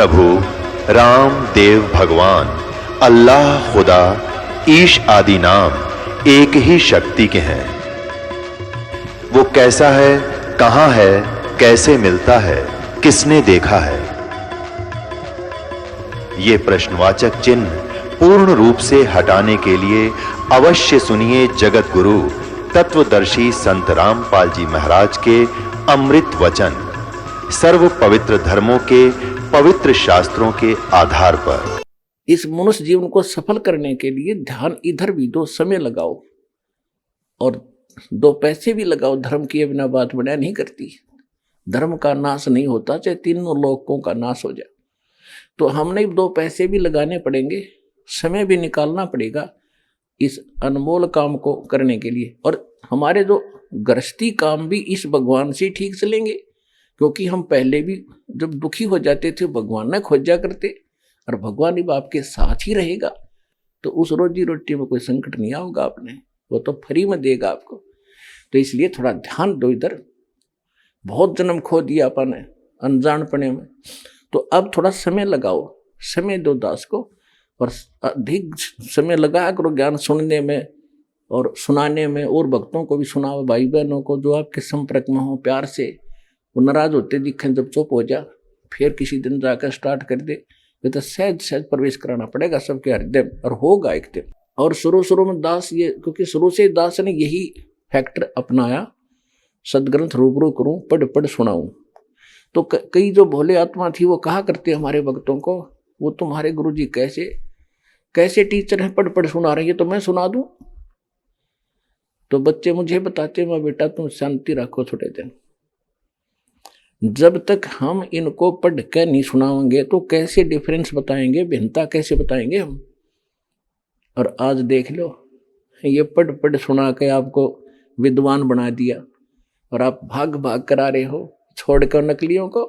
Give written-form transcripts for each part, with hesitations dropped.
प्रभु राम देव भगवान अल्लाह खुदा ईश आदि नाम एक ही शक्ति के हैं। वो कैसा है, कहां है, कैसे मिलता है, किसने देखा है? ये प्रश्नवाचक चिन्ह पूर्ण रूप से हटाने के लिए अवश्य सुनिए जगत गुरु तत्वदर्शी संत रामपाल जी महाराज के अमृत वचन, सर्व पवित्र धर्मों के पवित्र शास्त्रों के आधार पर। इस मनुष्य जीवन को सफल करने के लिए ध्यान इधर भी दो, समय लगाओ और 2 पैसे भी लगाओ। धर्म की बिना बात बढ़िया नहीं करती। धर्म का नाश नहीं होता चाहे तीनों लोकों का नाश हो जाए। तो हमने 2 पैसे भी लगाने पड़ेंगे, समय भी निकालना पड़ेगा इस अनमोल काम को करने के लिए। और हमारे जो गृहस्थी काम भी इस भगवान से ठीक चलेंगे, क्योंकि हम पहले भी जब दुखी हो जाते थे भगवान ने खोजा करते, और भगवान ही आपके साथ ही रहेगा तो उस रोजी रोटी में कोई संकट नहीं आओगा आपने, वो तो फ्री में देगा आपको। तो इसलिए थोड़ा ध्यान दो इधर। बहुत जन्म खो दिया अपन ने अनजानपने में, तो अब थोड़ा समय लगाओ, समय दो दास को, और अधिक समय लगाया करो ज्ञान सुनने में और सुनाने में। और भक्तों को भी सुनाओ, भाई बहनों को जो आपके संपर्क में हो, प्यार से। वो नाराज होते दिखें जब चुप हो जा, फिर किसी दिन जाकर स्टार्ट कर दे। ये तो सहज सहज प्रवेश कराना पड़ेगा सबके हृदय में, और होगा एक दिन। और शुरू में दास ये, क्योंकि शुरू से दास ने यही फैक्टर अपनाया, सदग्रंथ रूबरू करूं, पढ़ पढ़ सुनाऊं। तो कई जो भोले आत्मा थी वो कहा करते हमारे भक्तों को, वो तुम्हारे गुरुजी कैसे टीचर हैं, पढ़ पढ़ सुना रहे हैं, तो मैं सुना दूं। तो बच्चे मुझे बताते, मैं बेटा तुम शांति रखो थोड़े दिन, जब तक हम इनको पढ़ कर नहीं सुनाएंगे तो कैसे डिफरेंस बताएंगे, भिन्नता कैसे बताएंगे हम। और आज देख लो, ये पढ़ पढ़ सुना के आपको विद्वान बना दिया, और आप भाग भाग करा रहे हो छोड़कर नकलियों को।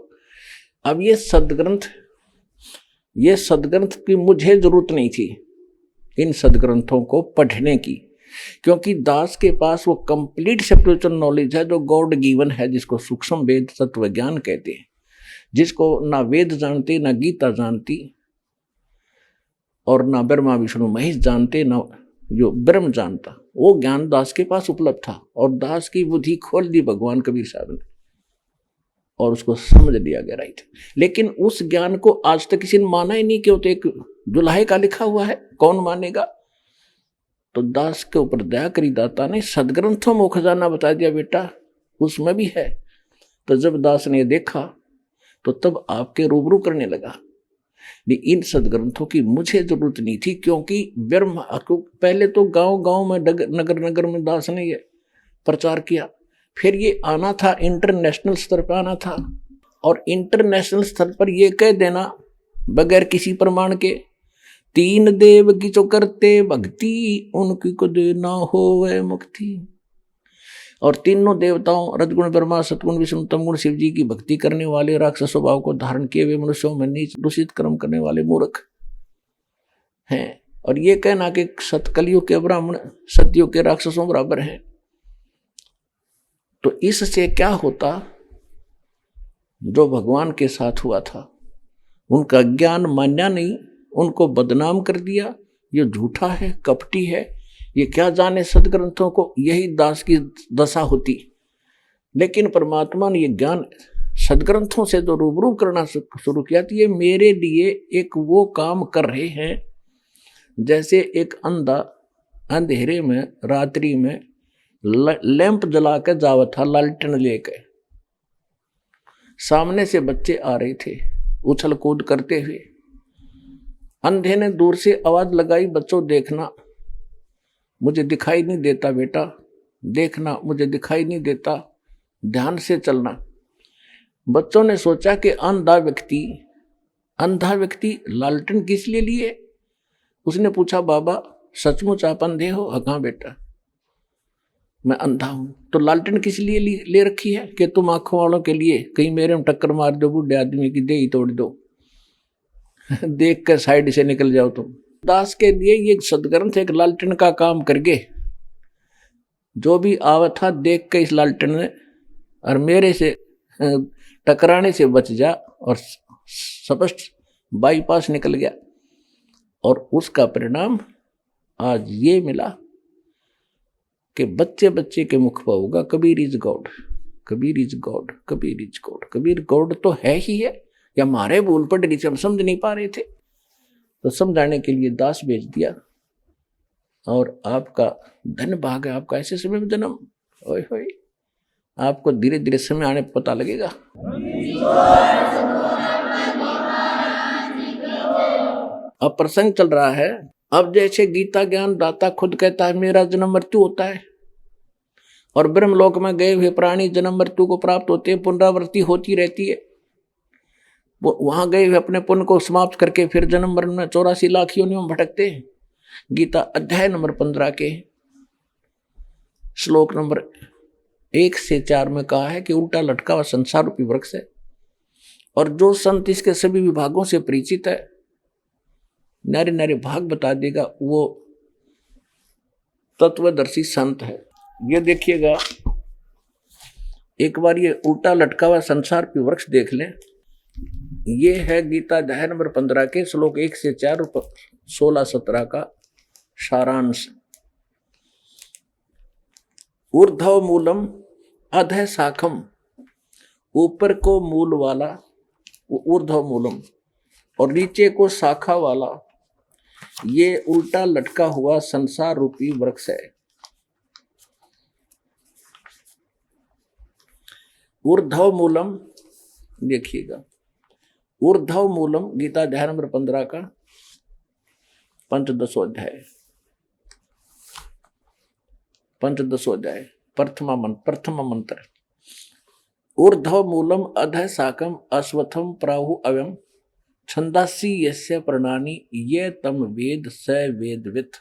अब ये सदग्रंथ की मुझे जरूरत नहीं थी, इन सदग्रंथों को पढ़ने की, क्योंकि दास के पास वो कंप्लीट स्पिरिचुअल नॉलेज है जो गॉड गिवन है, जिसको सूक्ष्म वेद तत्व ज्ञान कहते हैं, जिसको ना वेद जानते, ना गीता जानती, और ना ब्रह्मा विष्णु महेश जानते, ना जो ब्रह्म जानता। वो ज्ञान दास के पास उपलब्ध था, और दास की बुद्धि खोल दी भगवान कबीर साहब ने, और उसको समझ लिया गया राइट। लेकिन उस ज्ञान को आज तक किसी ने माना ही नहीं, क्यों? तो एक जुलाहे का लिखा हुआ है, कौन मानेगा? तो दास के ऊपर दया करी दाता ने सदग्रंथों में खजाना बता दिया, बेटा उसमें भी है। तो जब दास ने देखा तो तब आपके रूबरू करने लगा। इन सदग्रंथों की मुझे जरूरत नहीं थी, क्योंकि ब्रह्म पहले तो गांव गांव में नगर नगर में दास ने ये प्रचार किया, फिर ये आना था इंटरनेशनल स्तर पर आना था, और इंटरनेशनल स्तर पर ये कह देना बगैर किसी प्रमाण के, 3 देव की जो करते भक्ति उनकी को देना हो वह मुक्ति। और तीनों देवताओं रजगुण ब्रह्मा सतगुण विष्णु तमगुण शिव जी की भक्ति करने वाले, राक्षस स्वभाव को धारण किए हुए मनुष्यों में नीच दूषित कर्म करने वाले मूर्ख हैं। और ये कहना कि सतकलियुग के ब्राह्मण सतयुग के राक्षसों बराबर हैं। तो इससे क्या होता, जो भगवान के साथ हुआ था उनका ज्ञान मान्या नहीं, उनको बदनाम कर दिया, ये झूठा है, कपटी है, ये क्या जाने सदग्रंथों को। यही दास की दशा होती। लेकिन परमात्मा ने ये ज्ञान सदग्रंथों से जो रूबरू करना शुरू किया, तो ये मेरे लिए एक वो काम कर रहे हैं जैसे एक अंधा अंधेरे में रात्रि में लैंप जला के जावा था, लालटेन लेके। सामने से बच्चे आ रहे थे उछल कूद करते हुए। अंधे ने दूर से आवाज लगाई, बच्चों देखना मुझे दिखाई नहीं देता, बेटा देखना मुझे दिखाई नहीं देता, ध्यान से चलना। बच्चों ने सोचा कि अंधा व्यक्ति लालटेन किस लिए लिए? उसने पूछा, बाबा सचमुच आप अंधे हो? हाँ बेटा मैं अंधा हूं। तो लालटेन किस लिए ले रखी है? कि तुम आंखों वालों के लिए, कहीं मेरे में टक्कर मार दो, बूढ़े आदमी की देही तोड़ दो देख कर साइड से निकल जाओ तुम। दास के लिए ये सदग्रंथ एक लालटेन का काम कर गए। जो भी आवा था देख के इस लालटेन ने, और मेरे से टकराने से बच जा और स्पष्ट बाईपास निकल गया, और उसका परिणाम आज ये मिला कि बच्चे बच्चे के मुख पर होगा Kabir is God, Kabir is God, Kabir is God. Kabir God तो है ही है, या हमारे भूल पड़ रही थी, हम समझ नहीं पा रहे थे, तो समझाने के लिए दास भेज दिया। और आपका धन भाग है, आपका ऐसे समय में जन्म। ओए होए, आपको धीरे धीरे समय आने पर पता लगेगा। अब प्रसंग चल रहा है। अब जैसे गीता ज्ञान दाता खुद कहता है मेरा जन्म मृत्यु होता है, और ब्रह्मलोक में गए हुए प्राणी जन्म मृत्यु को प्राप्त होते हैं, पुनरावृत्ति होती रहती है। वो वहां गए हुए अपने पुण्य को समाप्त करके फिर जन्म मरण में 84 लाख योनियों में भटकते हैं। गीता अध्याय नंबर 15 के श्लोक नंबर 1 से 4 में कहा है कि उल्टा लटका हुआ संसार रूपी वृक्ष है, और जो संत इसके सभी विभागों से परिचित है, नारे नारे भाग बता देगा, वो तत्वदर्शी संत है। ये देखिएगा एक बार, ये उल्टा लटका हुआ संसार रूपी वृक्ष देख लें। ये है गीता अध्याय नंबर 15 के श्लोक 1 से 4 16-17 का सारांश। ऊर्ध्व मूलम अधः शाखम, ऊपर को मूल वाला ऊर्ध्व मूलम, और नीचे को शाखा वाला ये उल्टा लटका हुआ संसार रूपी वृक्ष है। ऊर्ध्व मूलम देखिएगा, ऊर्ध्व मूलम गीता अध्याय नंबर 15 का 15वां अध्याय, 15वां अध्याय प्रथम मंत्र। ऊर्ध्व मूलम अधः शाकम अश्वत्थम प्राहु अव्यम छंदासी यस्य प्रणानी ये तम वेद स वेदवित्।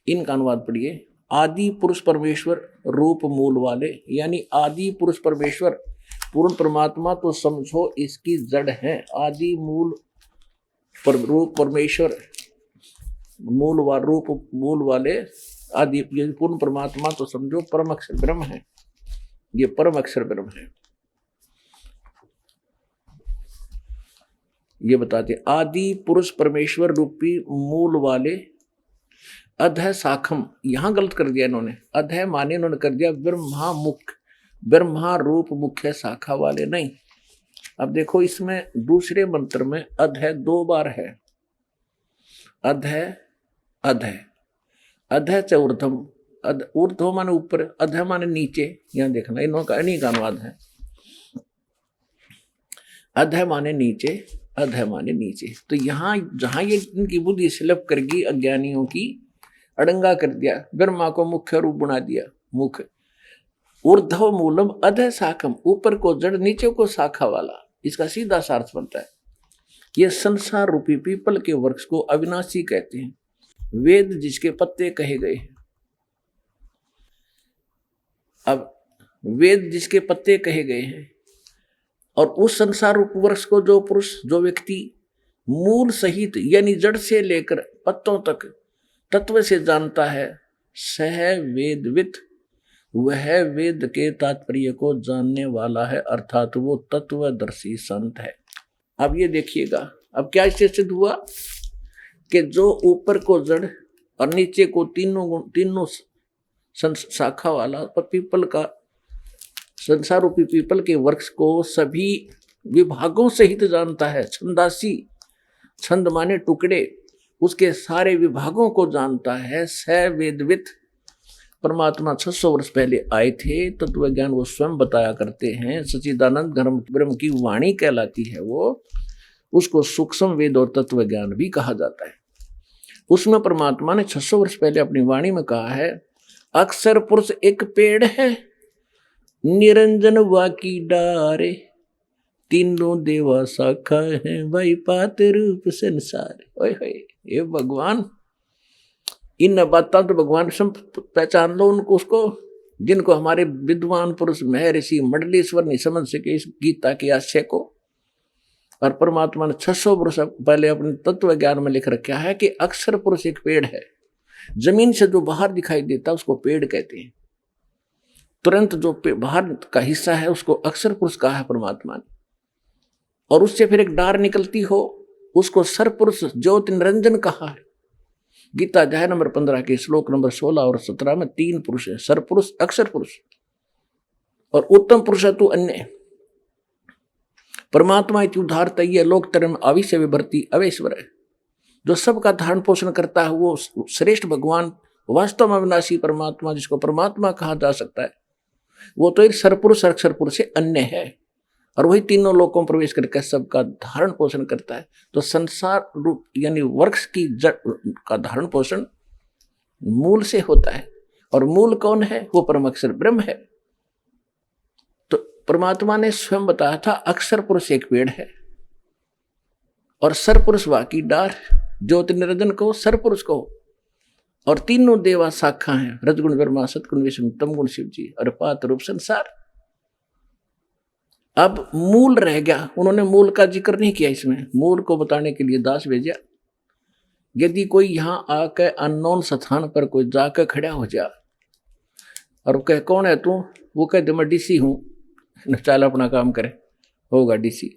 इनका अनुवाद पढ़िए। आदि पुरुष परमेश्वर रूप मूल वाले, यानी आदि पुरुष परमेश्वर पूर्ण परमात्मा तो समझो इसकी जड़ है। आदि मूल रूप परमेश्वर रूप मूल वाले आदि पूर्ण परमात्मा तो समझो परम अक्षर ब्रह्म है। ये परम अक्षर ब्रह्म है। ये बताते आदि पुरुष परमेश्वर रूपी मूल वाले अधः शाखम, यहां गलत कर दिया इन्होंने। अधः माने इन्होंने कर दिया ब्रह्मा मुख्य, ब्रह्मा रूप मुख्य शाखा वाले नहीं। अब देखो इसमें दूसरे मंत्र में अधः 2 बार है। अधः अधः अधः च ऊर्ध्वम, ऊर्ध्व माने ऊपर, अधः माने नीचे। यहां देखना इन्होंने इन्हीं का अनुवाद है। अधः माने नीचे, अधः माने नीचे। तो यहाँ जहां ये इनकी बुद्धि स्लप करगी अज्ञानियों की, अड़ंगा कर दिया, ब्रह्मा को मुख्य रूप बना दिया। मुख्य ऊर्ध्व मूलम अधः शाखम, ऊपर को जड़ नीचे को शाखा वाला। इसका सीधा सा अर्थ बनता है ये संसार रूपी पीपल के वृक्ष को अविनाशी कहते हैं, वेद जिसके पत्ते कहे गए हैं। अब वेद जिसके पत्ते कहे गए हैं, और उस संसार रूप वृक्ष को जो पुरुष जो व्यक्ति मूल सहित यानी जड़ से लेकर पत्तों तक तत्व से जानता है, सह वेदवित, वह वेद के तात्पर्य को जानने वाला है, अर्थात वो तत्वदर्शी संत है। अब ये देखिएगा, अब क्या इससे सिद्ध हुआ कि जो ऊपर को जड़ और नीचे को तीनों शाखा वाला पीपल का संसार रूपी पीपल के वृक्ष को सभी विभागों सहित जानता है। छंदासी, छंद माने टुकड़े, उसके सारे विभागों को जानता है। स वेदवित, परमात्मा 600 वर्ष पहले आए थे, तत्व ज्ञान वो स्वयं बताया करते हैं। सच्चिदानंद धर्म ब्रह्म की वाणी कहलाती है वो, उसको सूक्ष्म वेद और तत्व ज्ञान भी कहा जाता है। उसमें परमात्मा ने 600 वर्ष पहले अपनी वाणी में कहा है, अक्षर पुरुष एक पेड़ है, निरंजन वाकी डारे, तीनों देवा शाखा है, भाई पात रूप संसार। ओए होए, ये भगवान, इन बातों तो भगवान पहचान लो उनको, उसको जिनको हमारे विद्वान पुरुष महर्षि मंडलेश्वर नहीं समझ सके इस गीता के आशय को। और परमात्मा ने 600 वर्ष पहले अपने तत्व ज्ञान में लिख रखा है कि अक्षर पुरुष एक पेड़ है। जमीन से जो बाहर दिखाई देता है उसको पेड़ कहते हैं, तुरंत जो बाहर का हिस्सा है उसको अक्षर पुरुष कहा है परमात्मा ने। और उससे फिर एक डार निकलती हो, उसको सरपुरुष ज्योति निरंजन कहा है। गीता अध्याय नंबर 15 के श्लोक नंबर 16 और 17 में 3 पुरुष है, सरपुरुष, अक्षर पुरुष और उत्तम पुरुष तु अन्य। परमात्मा इति उद्धारत ये लोक तरम आविश्य विभर्ति अवेश्वर है। जो सबका धारण पोषण करता है वो श्रेष्ठ भगवान, वास्तव में अविनाशी परमात्मा, जिसको परमात्मा कहा जा सकता है, वो तो एक सरपुरुष अक्षर पुरुष से अन्य है और वही तीनों लोकों में प्रवेश करके सबका धारण पोषण करता है। तो संसार रूप यानी वृक्ष की जड़ का धारण पोषण मूल से होता है और मूल कौन है? वो परम अक्षर ब्रह्म है। तो परमात्मा ने स्वयं बताया था अक्षर पुरुष एक पेड़ है और सरपुरुष वाकी डार, ज्योति निरंजन को सरपुरुष को, और तीनों देवा शाखा हैं, रजगुण ब्रह्मा, सतगुण विष्णु, तमगुण शिव जी और पात रूप संसार। अब मूल रह गया, उन्होंने मूल का जिक्र नहीं किया इसमें। मूल को बताने के लिए दास भेजा। यदि कोई यहां आकर अननोन स्थान पर कोई जाकर खड़ा हो जा और कहे कौन है तू, वो कहे मैं डीसी हूं, चल अपना काम करे, होगा डीसी।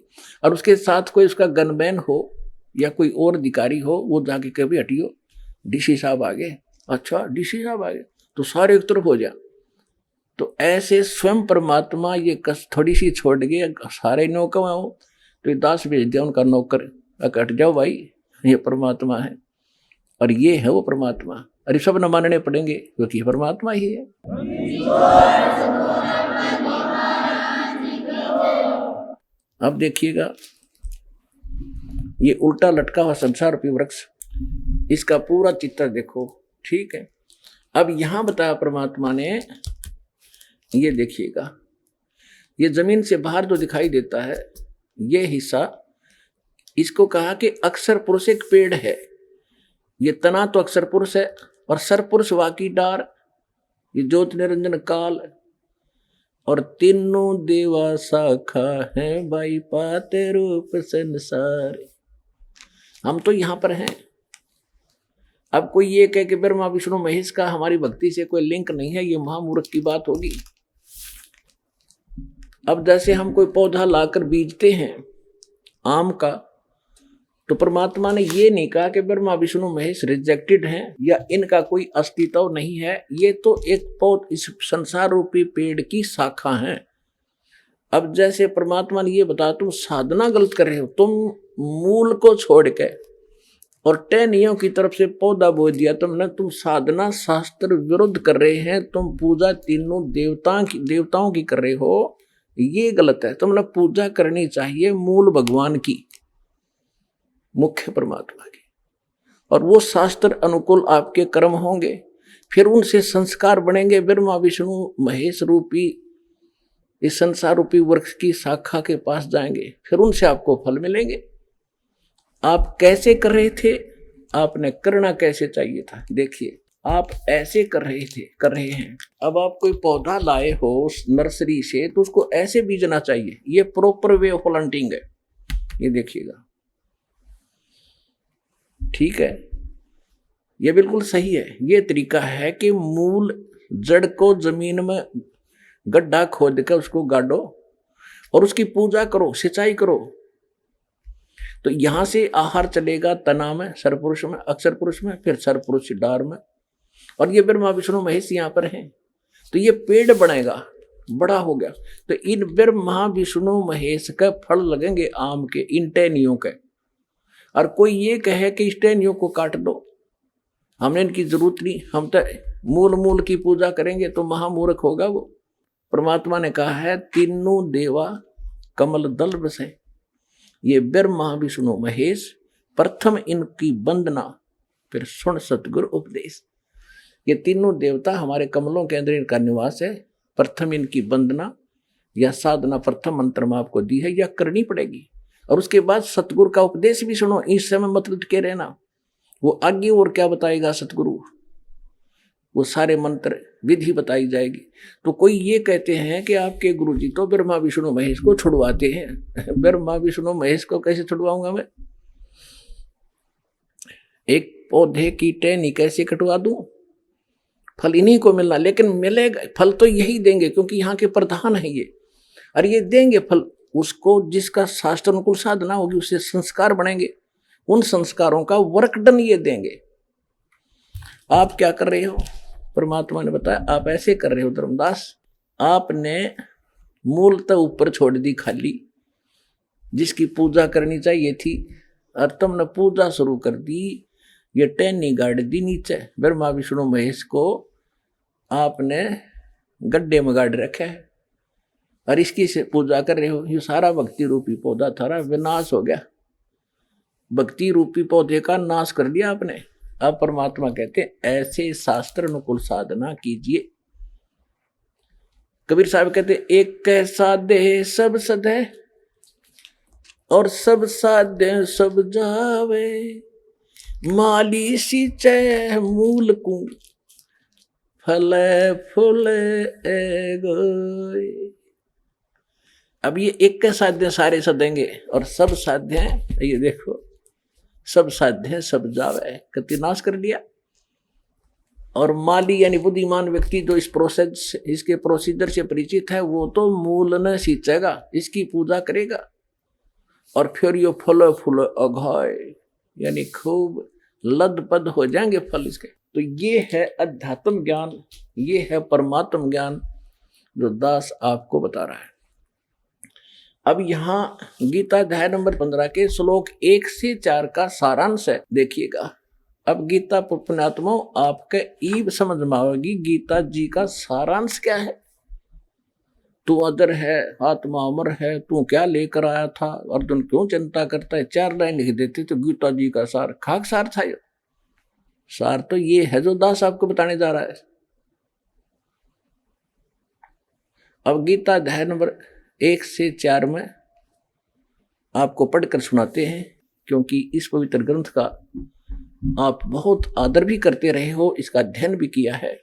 और उसके साथ कोई उसका गनमैन हो या कोई और अधिकारी हो, वो जाके कभी हटियो डीसी साहब आ गए, अच्छा डीसी साहब आ गए, तो सारे एक तरफ हो जा। तो ऐसे स्वयं परमात्मा ये कस थोड़ी सी छोड़ गए, सारे नौकर हो तो ये दास भेज दिया उनका नौकर, हट जाओ भाई, ये परमात्मा है और ये है वो परमात्मा। अरे सब न मानने पड़ेंगे क्योंकि ये परमात्मा ही है। अब देखिएगा ये उल्टा लटका हुआ संसार रूपी वृक्ष, इसका पूरा चित्र देखो, ठीक है। अब यहां बताया परमात्मा ने, ये देखिएगा ये जमीन से बाहर जो दिखाई देता है ये हिस्सा, इसको कहा कि अक्षर पुरुष एक पेड़ है। ये तना तो अक्षर पुरुष है और सरपुरुष वाकी डार, ये ज्योति निरंजन काल और तीनों देवा शाखा है भाई पाते रूप संसार। हम तो यहां पर हैं। अब कोई ये कहे कि ब्रह्मा विष्णु महेश का हमारी भक्ति से कोई लिंक नहीं है, ये महामूर्ख की बात होगी। अब जैसे हम कोई पौधा लाकर बीजते हैं आम का, तो परमात्मा ने ये नहीं कहा कि ब्रह्मा विष्णु महेश रिजेक्टेड हैं या इनका कोई अस्तित्व नहीं है, ये तो एक इस संसार रूपी पेड़ की शाखा है। अब जैसे परमात्मा ने ये बताया तुम साधना गलत कर रहे हो, तुम मूल को छोड़ के और टहनियों की तरफ से पौधा बो दिया तुमने, तुम साधना शास्त्र विरुद्ध कर रहे हैं, तुम पूजा तीनों देवताओं की कर रहे हो, ये गलत है। तुमने पूजा करनी चाहिए मूल भगवान की, मुख्य परमात्मा की, और वो शास्त्र अनुकूल आपके कर्म होंगे, फिर उनसे संस्कार बनेंगे। ब्रह्मा विष्णु महेश रूपी इस संसार रूपी वृक्ष की शाखा के पास जाएंगे, फिर उनसे आपको फल मिलेंगे। आप कैसे कर रहे थे, आपने करना कैसे चाहिए था, देखिए आप ऐसे कर रहे हैं। अब आप कोई पौधा लाए हो नर्सरी से तो उसको ऐसे बीजना चाहिए, ये प्रॉपर वे ऑफ प्लांटिंग है, ये देखिएगा, ठीक है, ये बिल्कुल सही है। ये तरीका है कि मूल जड़ को जमीन में गड्ढा खोद कर उसको गाड़ो और उसकी पूजा करो, सिंचाई करो, तो यहां से आहार चलेगा तना में, सरपुरुष में, अक्षर पुरुष में, फिर सरपुरुष डार में, और ये ब्रह्मा विष्णु महेश यहाँ पर हैं, तो ये पेड़ बनेगा, बड़ा हो गया। तो इन ब्रह्मा विष्णु महेश के फल लगेंगे आम के, इन टहनियों के। और कोई ये कहे कि इस टहनियों को काट दो, हमने इनकी जरूरत नहीं, हम तो मूल की पूजा करेंगे, तो महामूर्ख होगा वो। परमात्मा ने कहा है तीनों देवा कमल दल बसे, ये ब्रह्मा विष्णु महेश, प्रथम इनकी वंदना फिर सुन सतगुरु उपदेश। ये तीनों देवता हमारे कमलों के अंदर इनका निवास है, प्रथम इनकी वंदना या साधना प्रथम मंत्र में आपको दी है या करनी पड़ेगी, और उसके बाद सतगुरु का उपदेश भी सुनो। इस समय मतलब के रहना, वो आगे और क्या बताएगा सतगुरु, वो सारे मंत्र विधि बताई जाएगी। तो कोई ये कहते हैं कि आपके गुरुजी तो ब्रह्मा विष्णु महेश को छुड़वाते हैं। ब्रह्मा विष्णु महेश को कैसे छुड़वाऊंगा मैं? एक पौधे की टहनी कैसे कटवा दूं? फल इन्हीं को मिलना, लेकिन मिलेगा फल तो यही देंगे क्योंकि यहाँ के प्रधान है ये, और ये देंगे फल। उसको जिसका शास्त्र अनुकूल साधना होगी उससे संस्कार बनेंगे, उन संस्कारों का वर्कडन ये देंगे। आप क्या कर रहे हो, परमात्मा ने बताया आप ऐसे कर रहे हो धर्मदास, आपने मूलतः ऊपर छोड़ दी खाली जिसकी पूजा करनी चाहिए थी, और तुमने पूजा शुरू कर दी, ये टहनी गाड़ दी नीचे, ब्रह्मा विष्णु महेश को आपने गड्ढे में गाड़ रखा है और इसकी से पूजा कर रहे हो। ये सारा भक्ति रूपी पौधा थारा विनाश हो गया, भक्ति रूपी पौधे का नाश कर दिया आपने। अब परमात्मा कहते हैं ऐसे शास्त्र अनुकूल साधना कीजिए। कबीर साहब कहते एक कैसा दे सब सदे और सब साध्य सब जावे, माली सींचे मूल को फले फूले गोय। अब ये एक के साध्य सारे सदेंगे और सब साध्य हैं, ये देखो सब साध्य सब जावे, कति नाश कर दिया। और माली यानी बुद्धिमान व्यक्ति जो इस प्रोसेस इसके प्रोसीजर से परिचित है वो तो मूल न सींचेगा, इसकी पूजा करेगा और फिर ये फल फूल अघाय यानी खूब लदपद हो जाएंगे फल इसके। तो ये है अध्यात्म ज्ञान, ये है परमात्म ज्ञान जो दास आपको बता रहा है। अब यहाँ गीता अध्याय नंबर 15 के श्लोक 1 से 4 का सारांश है, देखिएगा। अब गीता पुण्यात्मा आपके ईब समझ में आएगी गीता जी का सारांश क्या है। तू अदर है, आत्मा अमर है, तू क्या लेकर आया था, अर्जुन क्यों चिंता करता है, 4 लाइन लिख देते तो गीता जी का सार खाक सार था। ये सार तो ये है जो दास आपको बताने जा रहा है। अब गीता अध्याय नंबर 1 से 4 में आपको पढ़कर सुनाते हैं, क्योंकि इस पवित्र ग्रंथ का आप बहुत आदर भी करते रहे हो, इसका अध्ययन भी किया है।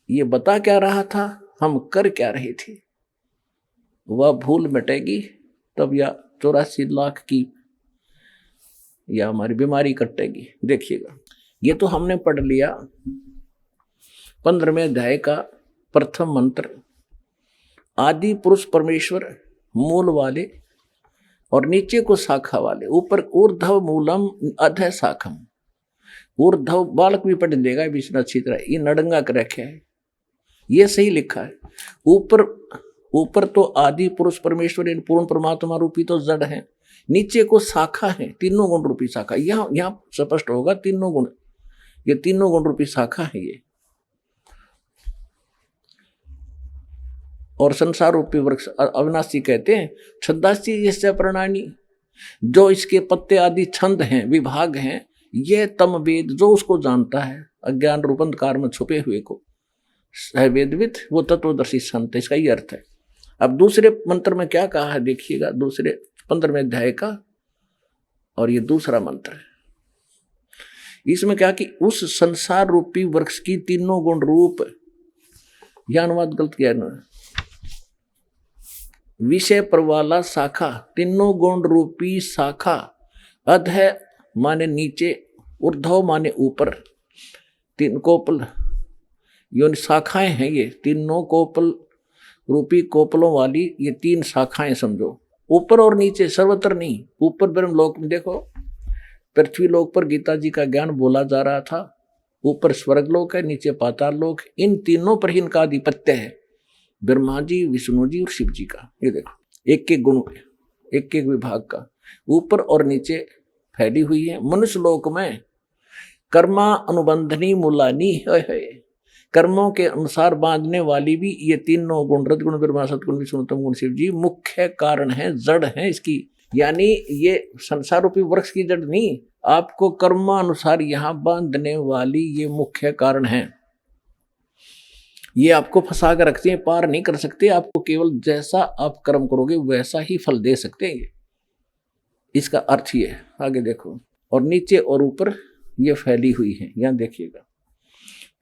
ये बता क्या रहा था, हम कर क्या रहे थे, वह भूल मिटेगी तब या 84 लाख की या हमारी बीमारी कटेगी। देखिएगा, ये तो हमने पढ़ लिया 15वें अध्याय का प्रथम मंत्र, आदि पुरुष परमेश्वर मूल वाले और नीचे को शाखा वाले, ऊपर ऊर्ध्व मूलम अधः शाखम। ऊर्ध्व बालक भी पढ़ देगा विष्णु अच्छी तरह, ये नडंगा कर रखे है, ये सही लिखा है। ऊपर तो आदि पुरुष परमेश्वर इन पूर्ण परमात्मा रूपी तो जड़ है, नीचे को शाखा है, तीनों गुण रूपी शाखा। यहाँ स्पष्ट होगा तीनों गुण, ये तीनों गुण रूपी शाखा है ये। और संसार रूपी वृक्ष अविनाशी कहते हैं छंदासी यस्य प्रणानी, जो इसके पत्ते आदि छंद हैं विभाग हैं, ये तम वेद जो उसको जानता है अज्ञान रूप अंधकार में छुपे हुए को है वेदविद, वो तत्वदर्शी संत, इसका ये अर्थ है। अब दूसरे मंत्र में क्या कहा है देखिएगा, दूसरे 15वें अध्याय का, और ये दूसरा मंत्र है। इसमें क्या कि उस संसार रूपी वृक्ष की तीनों गुण रूप, यह अनुवाद गलत किया ना, विषय पर वाला शाखा, तीनों गुण रूपी शाखा, अधः माने नीचे, ऊर्ध्व माने ऊपर, तीन कोपल यो शाखाएं हैं, ये तीनों कोपल रूपी कोपलों वाली ये 3 शाखाएं समझो, ऊपर और नीचे, सर्वत्र नहीं। ऊपर ब्रह्म लोक में देखो, पृथ्वी लोक पर गीता जी का ज्ञान बोला जा रहा था, ऊपर स्वर्ग लोक है, नीचे पाताल लोक, इन तीनों पर ही इनका आधिपत्य है, ब्रह्मा जी, विष्णु जी और शिव जी का। ये देखो एक एक गुण, एक एक विभाग का ऊपर और नीचे फैली हुई है। मनुष्य लोक में कर्मा अनुबंधनी मूलानी है, कर्मों के अनुसार बांधने वाली भी ये तीनों गुण, रजगुण ब्रह्मा सतगुण विष्णु तम गुण शिव जी मुख्य कारण है, जड़ है इसकी। यानी ये संसार रूपी वृक्ष की जड़ नहीं, आपको कर्मानुसार यहाँ बांधने वाली ये मुख्य कारण है। ये आपको फंसा कर रखते हैं, पार नहीं कर सकते, आपको केवल जैसा आप कर्म करोगे वैसा ही फल दे सकते हैं। इसका अर्थ ये है, आगे देखो, और नीचे और ऊपर ये फैली हुई है, यहां देखिएगा।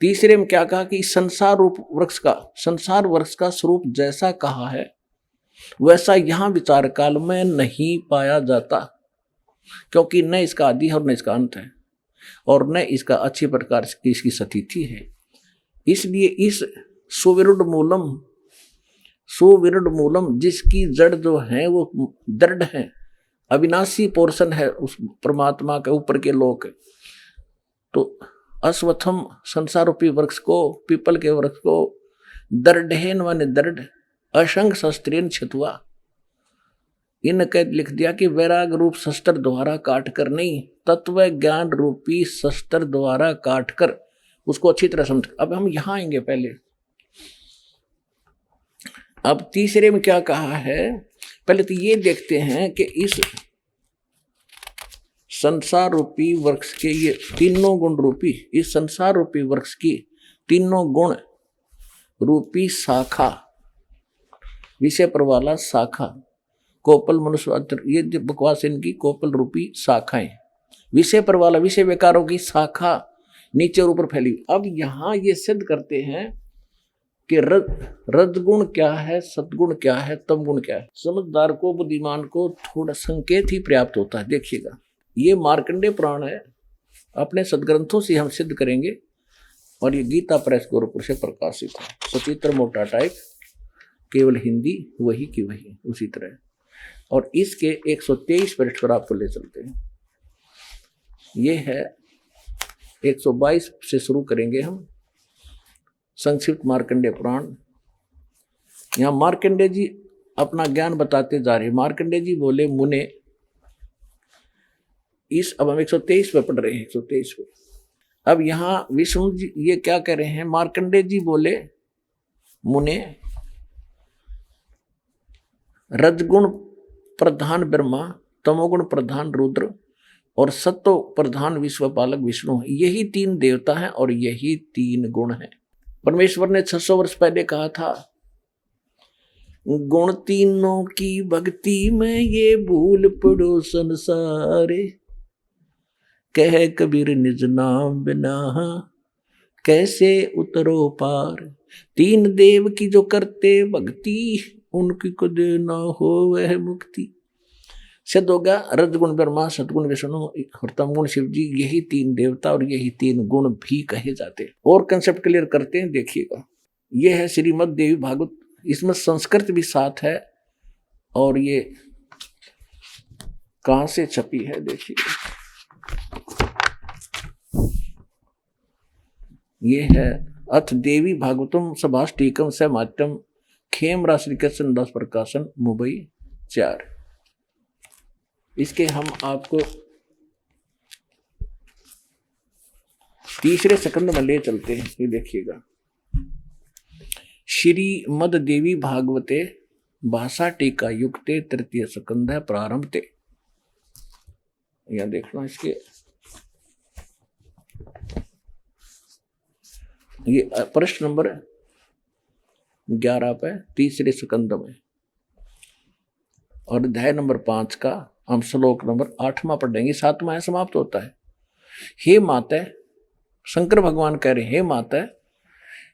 तीसरे में क्या कहा कि संसार रूप वृक्ष का, संसार वृक्ष का स्वरूप जैसा कहा है वैसा यहां विचार काल में नहीं पाया जाता, क्योंकि न इसका आदि है और न इसका अंत है, और न इसका अच्छी प्रकार की इसकी स्थिति है। इसलिए इस सुविरुद्ध मूलम सुविरड मूलम, जिसकी जड़ जो है वो दृढ़ है, अविनाशी पोर्शन है उस परमात्मा के ऊपर के लोक। तो अश्वत्थम संसार रूपी वृक्ष को, पीपल के वृक्ष को, दृढ़ेन वन दृढ़, असंग शस्त्रेन छितवा, इनके लिख दिया कि वैराग रूप शस्त्र द्वारा काट कर नहीं, तत्व ज्ञान रूपी शस्त्र द्वारा काट कर उसको अच्छी तरह समझ। अब हम यहां आएंगे पहले। अब तीसरे में क्या कहा है, पहले तो ये देखते हैं कि इस संसार रूपी वृक्ष के ये तीनों गुण रूपी, इस संसार रूपी वृक्ष की तीनों गुण रूपी शाखा, विषय पर वाला शाखा, कोपल मनुष्य, ये बकवास इनकी कोपल रूपी शाखाएं, विषय पर वाला विषय विकारों की शाखा नीचे और ऊपर फैली। अब यहां ये सिद्ध करते हैं कि रजगुण क्या है, सद्गुण क्या है, तम गुण क्या है। समझदार को, बुद्धिमान को थोड़ा संकेत ही पर्याप्त होता है। देखिएगा, ये मार्कंडेय पुराण है, अपने सदग्रंथों से हम सिद्ध करेंगे, और ये गीता प्रेस गोरखपुर से प्रकाशित है, सचित्र मोटा टाइप, केवल हिंदी वही की वही उसी तरह। और इसके 123 पृष्ठ पर आपको ले चलते हैं। ये है 122 से शुरू करेंगे हम संक्षिप्त मार्कंडेय पुराण। यहाँ मार्कंडेय जी अपना ज्ञान बताते जा रहे हैं। मार्कंडेय जी बोले, मुने, अब हम 123 पे पढ़ रहे हैं, 123 पे। अब यहाँ विष्णु जी ये क्या कह रहे हैं, मार्कंडेय जी बोले, मुने, रजगुण प्रधान ब्रह्मा, तमोगुण प्रधान रुद्र और सत्व प्रधान विश्वपालक विष्णु, यही तीन देवता हैं और यही तीन गुण हैं। परमेश्वर ने 600 वर्ष पहले कहा था, गुण तीनों की भक्ति में ये भूल पड़ो संसारे, कह कबीर निज नाम बिना कैसे उतरो पार। तीन देव की जो करते भक्ति, उनकी को देना हो वह मुक्ति। सिद्ध होगा रजगुण ब्रह्मा, सतगुण विष्णु और तमगुण शिव जी, यही तीन देवता और यही तीन गुण भी कहे जाते हैं। और कंसेप्ट क्लियर करते हैं, देखिएगा। यह है श्रीमद् देवी भागवत, इसमें संस्कृत भी साथ है, और ये कहां से छपी है देखिए, ये है अथ देवी भागवतम सभाष्टीकम स मात्यम खेम राशि कृष्ण दास प्रकाशन मुंबई 4। इसके हम आपको तीसरे स्कंद में ले चलते हैं। ये देखिएगा, श्रीमद् देवी भागवते भाषा टीका युक्ते तृतीय स्कंद है प्रारंभते। यहां देखना, इसके ये प्रश्न नंबर 11 पे तीसरे स्कंद में, और अध्याय नंबर 5 का हम श्लोक नंबर 8वां पढ़ेंगे, 7वां समाप्त होता है। हे माता, शंकर भगवान कह रहे, हे माता,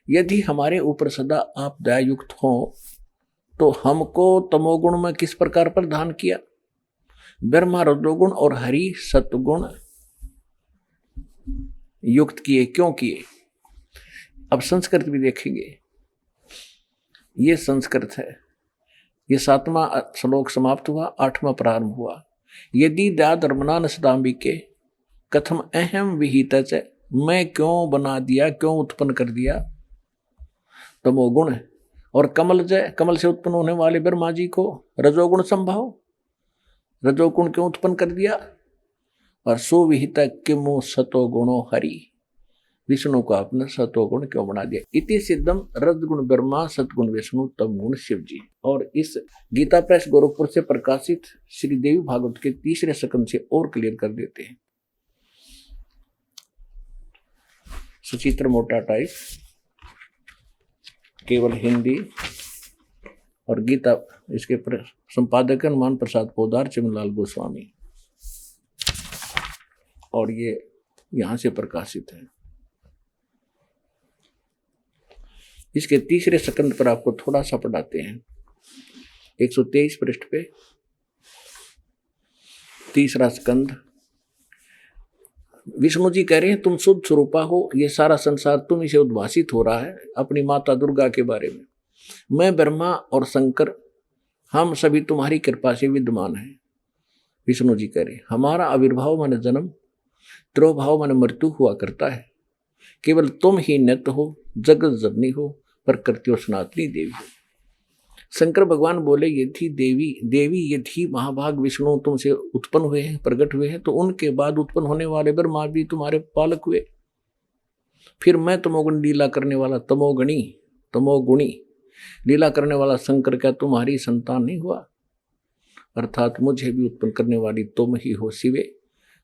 यदि हमारे ऊपर सदा आप दयायुक्त हो तो हमको तमोगुण में किस प्रकार प्रदान किया, ब्रह्मा रजोगुण और हरि सत्गुण युक्त किए, क्यों किए। अब संस्कृत भी देखेंगे, ये संस्कृत है। ये 7वां श्लोक समाप्त हुआ, 8वां प्रारंभ हुआ। यदि दया धर्मना नसदाम्बिके कथम अहम विहित, मैं क्यों बना दिया, क्यों उत्पन्न कर दिया तमोगुण, और कमल जय, कमल से उत्पन्न होने वाले ब्रह्मा जी को रजोगुण संभाव, रजोगुण क्यों उत्पन्न कर दिया, और सुविहित किमु सतो गुणो हरि, विष्णु को आपने सतोगुण क्यों बना दिया। इति सिद्धम रजगुण ब्रह्मा सतगुण विष्णु तम गुण शिव जी। और इस गीता प्रेस गोरखपुर से प्रकाशित श्री देवी भागवत के तीसरे स्कंद से और क्लियर कर देते हैं। सचित्र मोटा टाइप, केवल हिंदी, और गीता इसके संपादक हनुमान प्रसाद पोदार, चिमनलाल गोस्वामी, और ये यहां से प्रकाशित है। इसके तीसरे स्कंद पर आपको थोड़ा सा पढ़ाते हैं। 123 पृष्ठ पे तीसरा स्कंद। विष्णु जी कह रहे हैं, तुम शुद्ध स्वरूपा हो, ये सारा संसार तुम इसे उद्भासित हो रहा है अपनी माता दुर्गा के बारे में। मैं ब्रह्मा और शंकर हम सभी तुम्हारी कृपा से विद्यमान हैं। विष्णु जी कह रहे हमारा आविर्भाव माने जन्म, तिरोभाव माने मृत्यु हुआ करता है। केवल तुम ही नित्य हो, जगत जननी हो, प्रकृति और सनातनी देवी हो। शंकर भगवान बोले ये थी देवी ये थी महाभाग विष्णु तुमसे उत्पन्न हुए हैं, प्रकट हुए हैं, तो उनके बाद उत्पन्न होने वाले ब्रह्मा भी तुम्हारे पालक हुए। फिर मैं तमोगुण लीला करने वाला तमोगुणी लीला करने वाला शंकर क्या तुम्हारी संतान नहीं हुआ? अर्थात मुझे भी उत्पन्न करने वाली तुम ही हो शिवे।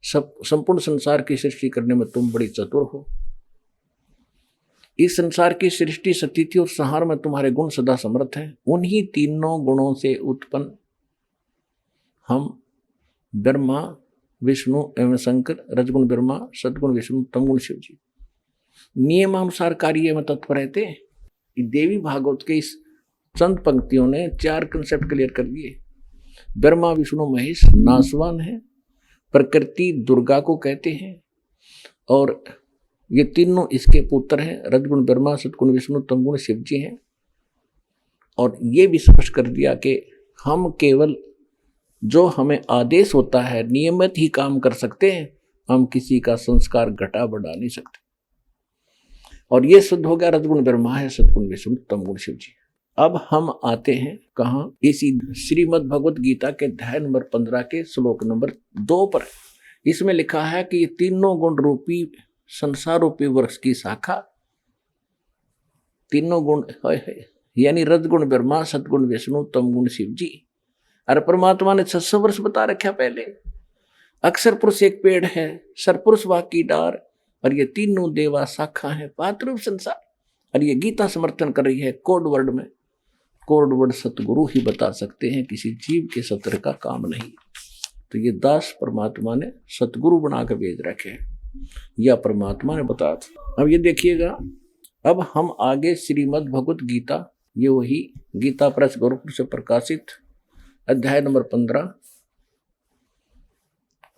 सब संपूर्ण संसार की सृष्टि करने में तुम बड़ी चतुर हो। इस संसार की सृष्टि स्थिति और संहार में तुम्हारे गुण सदा समर्थ हैं। उन्हीं तीनों गुणों से उत्पन्न हम ब्रह्मा विष्णु एवं शंकर, रजगुण ब्रह्मा, सदगुण विष्णु, तमगुण शिव जी नियमानुसार कार्य में तत्पर रहते। देवी भागवत के इस चंद पंक्तियों ने 4 कंसेप्ट क्लियर कर दिए। ब्रह्मा विष्णु महेश नासवान है, प्रकृति दुर्गा को कहते हैं, और ये तीनों इसके पुत्र हैं। रजगुण ब्रह्मा, सदगुण विष्णु, तमगुण शिव जी हैं। और ये भी स्पष्ट कर दिया कि हम केवल जो हमें आदेश होता है नियमित ही काम कर सकते हैं, हम किसी का संस्कार घटा बढ़ा नहीं सकते। और ये शुद्ध हो गया रजगुण ब्रह्मा है, सदगुण विष्णु, तमगुण शिव जी। अब हम आते हैं कहाँ? इसी श्रीमद् भगवत गीता के अध्याय नंबर 15 के श्लोक नंबर 2 पर। इसमें लिखा है कि ये तीनों गुण रूपी संसार रूपी वृक्ष की शाखा, तीनों गुण है यानी रजगुण ब्रह्मा, सदगुण विष्णु, तमगुण शिव जी। अरे परमात्मा ने 600 वर्ष बता रखा पहले। अक्षर पुरुष एक पेड़ है, सरपुरुष वाक की डार, और ये तीनों देवा शाखा है पात्ररूप संसार। और ये गीता समर्थन कर रही है कोड वर्ड में। कोड वर्ड सतगुरु ही बता सकते हैं, किसी जीव के सत्र का काम नहीं। तो ये दास परमात्मा ने सतगुरु बना कर भेज रखे हैं, या परमात्मा ने बताया था। अब ये देखिएगा, अब हम आगे श्रीमद् भगवत गीता, ये वही गीता प्रेस गोरखपुर से प्रकाशित अध्याय नंबर 15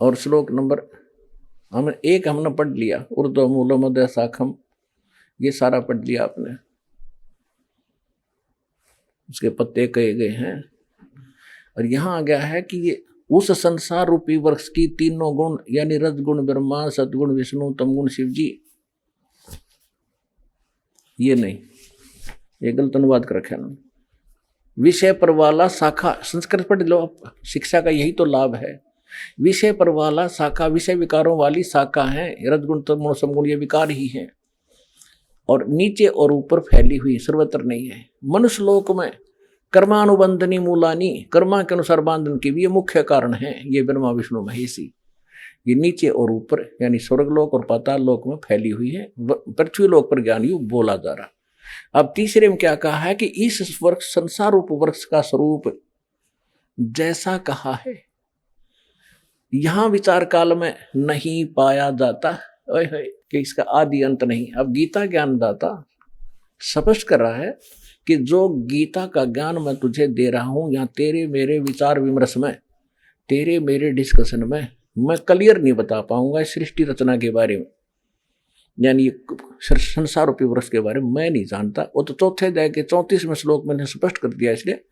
और श्लोक नंबर हमने पढ़ लिया। ऊर्ध्व मूलम अधः शाखम, ये सारा पढ़ लिया आपने, उसके पत्ते कहे गए हैं। और यहां आ गया है कि ये उस संसार रूपी वृक्ष की तीनों गुण यानी रजगुण ब्रह्मा, सदगुण विष्णु, तमगुण शिव जी, ये नहीं, ये गलत अनुवाद कर रखा ना। विषय पर वाला शाखा, संस्कृत पढ़ लो, शिक्षा का यही तो लाभ है। विषय पर वाला शाखा, विषय विकारों वाली शाखा है। रजगुण तमगुण समगुण ये विकार ही है, और नीचे और ऊपर फैली हुई, सर्वत्र नहीं है। मनुष्य लोक में कर्मानुबंधनी मूलानी, कर्मा के अनुसार बांधन के भी ये मुख्य कारण है। ये ब्रह्मा विष्णु महेशी, ये नीचे और ऊपर यानी स्वर्गलोक और पाताल लोक में फैली हुई है। पृथ्वी लोक पर ज्ञान युग बोला जा रहा। अब तीसरे में क्या कहा है कि इस वृक्ष संसार रूप वृक्ष का स्वरूप जैसा कहा है, यहां विचार काल में नहीं पाया जाता कि इसका आदि अंत नहीं। अब गीता ज्ञानदाता स्पष्ट कर रहा है कि जो गीता का ज्ञान मैं तुझे दे रहा हूं, यहाँ तेरे मेरे विचार विमर्श में, तेरे मेरे डिस्कशन में मैं क्लियर नहीं बता पाऊंगा सृष्टि रचना के बारे में, यानी संसार रूपी वृक्ष के बारे में मैं नहीं जानता। वो तो चौथे अध्याय के 34वें श्लोक में स्पष्ट कर दिया, इसलिए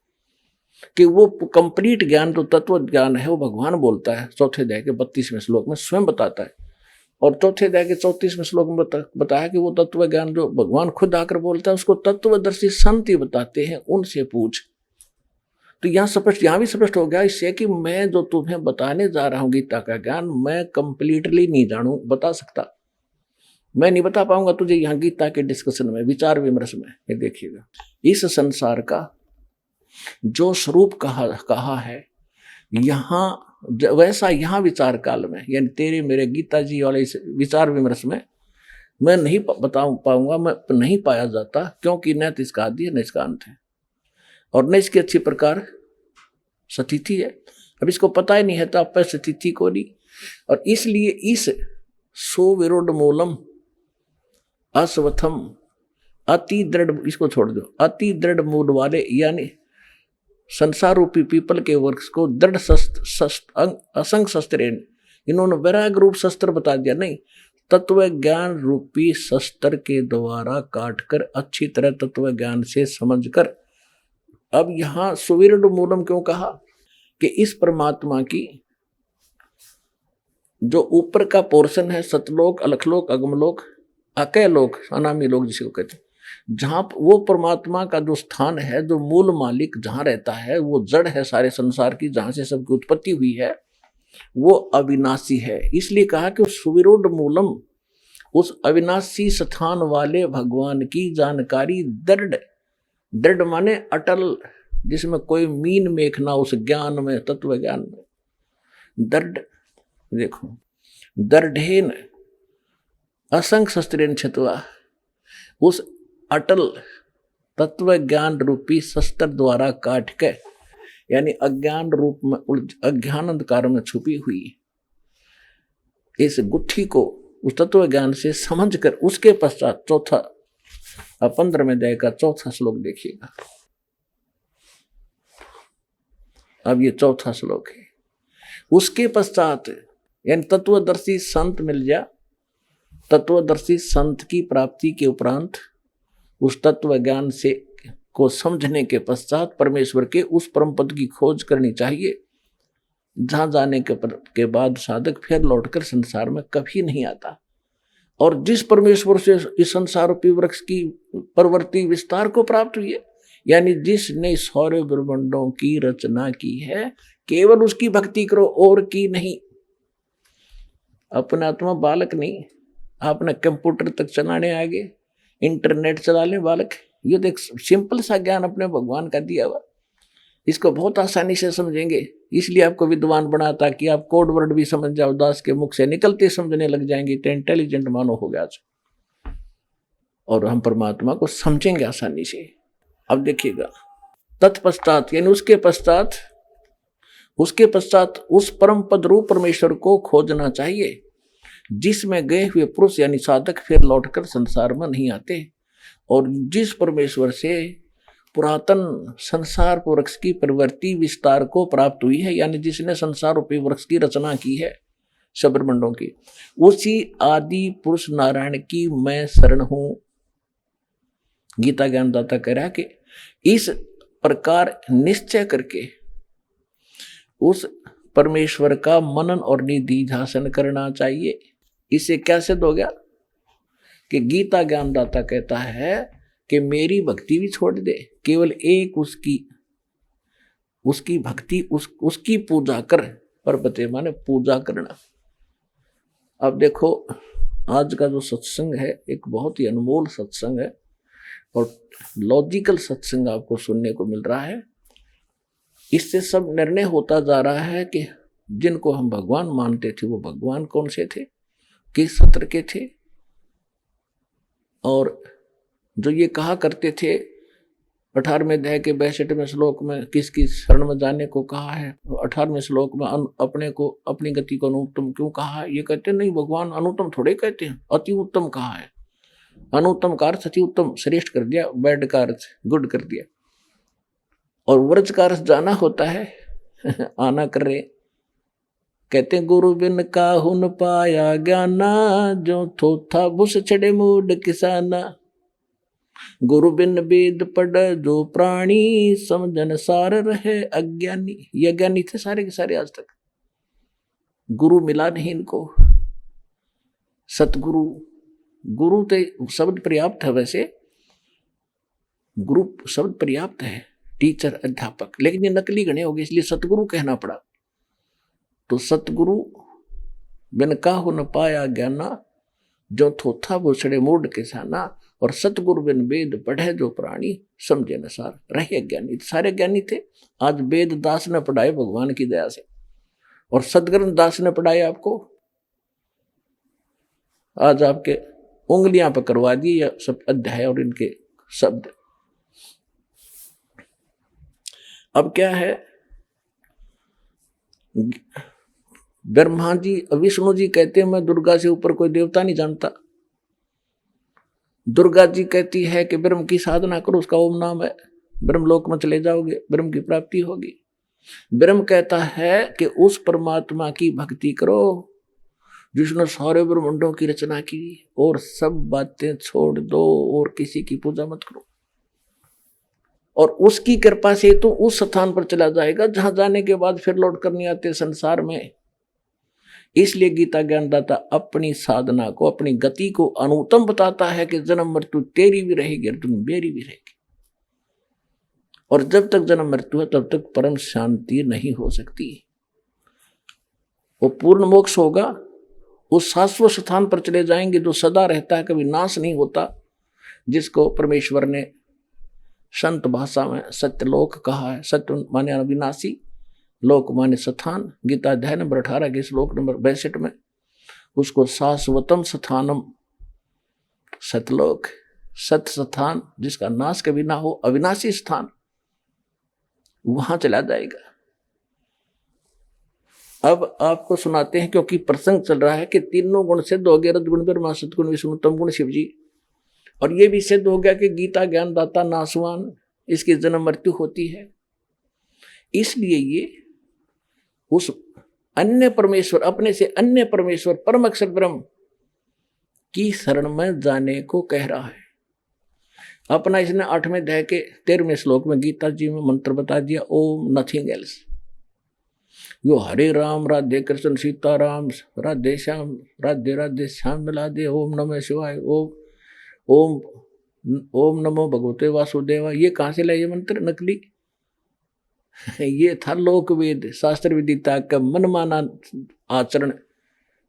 कि वो कंप्लीट ज्ञान तो तत्व ज्ञान है वो भगवान बोलता है। चौथे अध्याय के 32वें श्लोक में स्वयं बताता है, और चौथे अध्याय के 34वें श्लोक में बताया कि वो तत्व ज्ञान जो भगवान खुद आकर बोलता है उसको तत्वदर्शी संत ही बताते हैं, उनसे पूछ। तो यहाँ भी स्पष्ट हो गया इससे कि मैं जो तुम्हें बताने जा रहा हूँ गीता का ज्ञान, मैं कंप्लीटली नहीं बता सकता, मैं नहीं बता पाऊंगा तुझे यहाँ गीता के डिस्कशन में, विचार विमर्श में। ये देखिएगा, इस संसार का जो स्वरूप कहा है यहाँ, वैसा यहाँ विचार काल में यानी तेरे मेरे गीता जी वाले इस विचार विमर्श में मैं नहीं बता पाऊंगा, मैं नहीं पाया जाता, क्योंकि न तो इसका आदि है न इसका अंत है, और न इसकी अच्छी प्रकार स्थिति है। अब इसको पता ही नहीं है तो आप स्थिति को नहीं, और इसलिए इस सुविरूढ़ मूलम अस्वथम अति दृढ़, इसको छोड़ दो, अति दृढ़ मूल वाले यानी संसार रूपी पीपल के वृक्ष को दृढ़ असंग शस्त्रेण, इन्होंने वैराग रूप शस्त्र बता दिया, नहीं, तत्व ज्ञान रूपी शस्त्र के द्वारा काटकर अच्छी तरह तत्व ज्ञान से समझकर अब यहां सुविरड मूलम क्यों कहा कि इस परमात्मा की जो ऊपर का पोर्शन है, सतलोक, अलखलोक, अगमलोक, अकय लोक, अनामी लोक जिसे कहते हैं, जहां वो परमात्मा का जो स्थान है, जो मूल मालिक जहां रहता है, वो जड़ है सारे संसार की, जहां से सबकी उत्पत्ति हुई है, वो अविनाशी है। इसलिए कहा कि सुविरोड मूलम, उस अविनाशी स्थान वाले भगवान की जानकारी दृढ़, दृढ़ माने अटल, जिसमें कोई मीन मेख ना, उस ज्ञान में, तत्व ज्ञान में दृढ़। देखो, दृढ़ेन असंख्य शस्त्रेन छतवा, उस अटल तत्व ज्ञान रूपी शस्त्र द्वारा काट के, यानी अज्ञान रूप में, अज्ञान अंधकार में छुपी हुई इस गुत्थी को उस तत्व ज्ञान से समझ कर, उसके पश्चात चौथा 15वें अध्याय का चौथा श्लोक देखिएगा। अब ये चौथा श्लोक है। उसके पश्चात यानी तत्वदर्शी संत मिल जा, तत्वदर्शी संत की प्राप्ति के उपरांत उस तत्व ज्ञान से को समझने के पश्चात परमेश्वर के उस परम पद की खोज करनी चाहिए, जहां जाने के बाद साधक फिर लौटकर संसार में कभी नहीं आता। और जिस परमेश्वर से इस संसार रूपी वृक्ष की प्रवृत्ति विस्तार को प्राप्त हुई है, यानी जिसने सौर्य ब्रह्मांडों की रचना की है, केवल उसकी भक्ति करो और की नहीं। अपना आत्मा बालक नहीं, आपने कंप्यूटर तक चलाने आगे, इंटरनेट चला ले बालक। ये देख सिंपल सा ज्ञान अपने भगवान का दिया हुआ, इसको बहुत आसानी से समझेंगे। इसलिए आपको विद्वान बना, ताकि आप कोड वर्ड भी समझ जाओ, दास के मुख से निकलते समझने लग जाएंगे, तो इंटेलिजेंट मानो हो गया। और हम परमात्मा को समझेंगे आसानी से। अब देखिएगा, तत्पश्चात यानी उसके पश्चात उस परम पद रूप परमेश्वर को खोजना चाहिए, जिसमें गए हुए पुरुष यानी साधक फिर लौटकर संसार में नहीं आते। और जिस परमेश्वर से पुरातन संसार वृक्ष की प्रवृत्ति विस्तार को प्राप्त हुई है, यानी जिसने संसार रूपी वृक्ष की रचना की है सब ब्रह्मांडों की, उसी आदि पुरुष नारायण की मैं शरण हूं। गीता ज्ञानदाता कह रहा कि इस प्रकार निश्चय करके उस परमेश्वर का मनन और निधिध्यासन करना चाहिए। इससे क्या सिद्ध हो गया कि गीता ज्ञानदाता कहता है कि मेरी भक्ति भी छोड़ दे, केवल एक उसकी भक्ति, उसकी पूजा कर। परपते माने पूजा करना। अब देखो, आज का जो सत्संग है एक बहुत ही अनमोल सत्संग है, और लॉजिकल सत्संग आपको सुनने को मिल रहा है। इससे सब निर्णय होता जा रहा है कि जिनको हम भगवान मानते थे, वो भगवान कौन से थे, किस सत्र के थे। और जो ये कहा करते थे 18वें अध्याय के 62वें श्लोक में किसकी शरण में जाने को कहा है, 18वें श्लोक में अपने को, अपनी गति को अनुत्तम क्यों कहा है। ये कहते नहीं, भगवान अनुत्तम थोड़े कहते हैं, अति उत्तम कहा है। अनुत्तम का अर्थ अति उत्तम, श्रेष्ठ कर दिया, बैड का अर्थ गुड कर दिया। और व्रज का अर्थ जाना होता है आना कर रहे। कहते गुरु बिन काहू न पाया ज्ञाना, जो थोथा बुस छड़े मूड किसाना। गुरु बिन वेद पढ़ जो प्राणी, समझन सार रहे अज्ञानी। ये अज्ञानी थे सारे के सारे आज तक, गुरु मिला नहीं इनको। सतगुरु, गुरु तो शब्द पर्याप्त है, वैसे गुरु शब्द पर्याप्त है, टीचर अध्यापक, लेकिन ये नकली गणे हो गए, इसलिए सतगुरु कहना पड़ा। तो सतगुरु बिन काहू न पाया ज्ञाना, जो थोथा बुसड़े मूड किसाना। और सतगुरु बिन वेद पढ़े जो प्राणी, समझे न सार रहे ज्ञानी। सारे ज्ञानी थे, आज वेद दास ने पढ़ाए भगवान की दया से, और सदग्रंथ दास ने पढ़ाए आपको। आज आपके उंगलियां पकड़वा दी या सब अध्याय और इनके शब्द। अब क्या है, ब्रह्मा जी, विष्णु जी कहते हैं मैं दुर्गा से ऊपर कोई देवता नहीं जानता। दुर्गा जी कहती है कि ब्रह्म की साधना करो, उसका ओम नाम है, ब्रह्मलोक में चले जाओगे, ब्रह्म की प्राप्ति होगी। ब्रह्म कहता है कि उस परमात्मा की भक्ति करो जिसने सारे ब्रह्मांडों की रचना की, और सब बातें छोड़ दो और किसी की पूजा मत करो। और उसकी कृपा से तो उस स्थान पर चला जाएगा जहां जाने के बाद फिर लौट कर नहीं आते संसार में। इसलिए गीता ज्ञानदाता अपनी साधना को, अपनी गति को अनुत्तम बताता है कि जन्म मृत्यु तेरी भी रहेगी अर्जुन, मेरी भी रहेगी। और जब तक जन्म मृत्यु है तब तक परम शांति नहीं हो सकती। वो पूर्ण मोक्ष होगा, उस शाश्वत स्थान पर चले जाएंगे जो सदा रहता है, कभी नाश नहीं होता, जिसको परमेश्वर ने संत भाषा में सत्यलोक कहा है। सत्य माने अविनाशी, लोक माने स्थान। गीता अध्याय नंबर 18 के श्लोक नंबर 62 में उसको शाश्वतम स्थानम, सतलोक, सत स्थान जिसका नाश कभी ना हो, अविनाशी स्थान, वहां चला जाएगा। अब आपको सुनाते हैं, क्योंकि प्रसंग चल रहा है कि तीनों गुण सिद्ध हो गए, रजगुण ब्रह्मा, सतगुण विष्णु, तम गुण शिव जी। और ये भी सिद्ध हो गया कि गीता ज्ञानदाता नासवान, इसकी जन्म मृत्यु होती है। इसलिए ये उस अन्य परमेश्वर, अपने से अन्य परमेश्वर परम अक्षर ब्रह्म की शरण में जाने को कह रहा है। अपना इसने 8वें अध्याय के 13वें श्लोक में गीता जी में मंत्र बता दिया, ओम नथिंग एल्स। यो हरे राम राधे कृष्ण सीता राम राधे श्याम राधे राधे श्याम मिला दे, ओम नमः शिवाय, ओम ओम नमो भगवते वासुदेवा। ये कहाँ से लाए ये मंत्र नकली? ये था लोक वेद शास्त्र विदिता का मनमाना आचरण,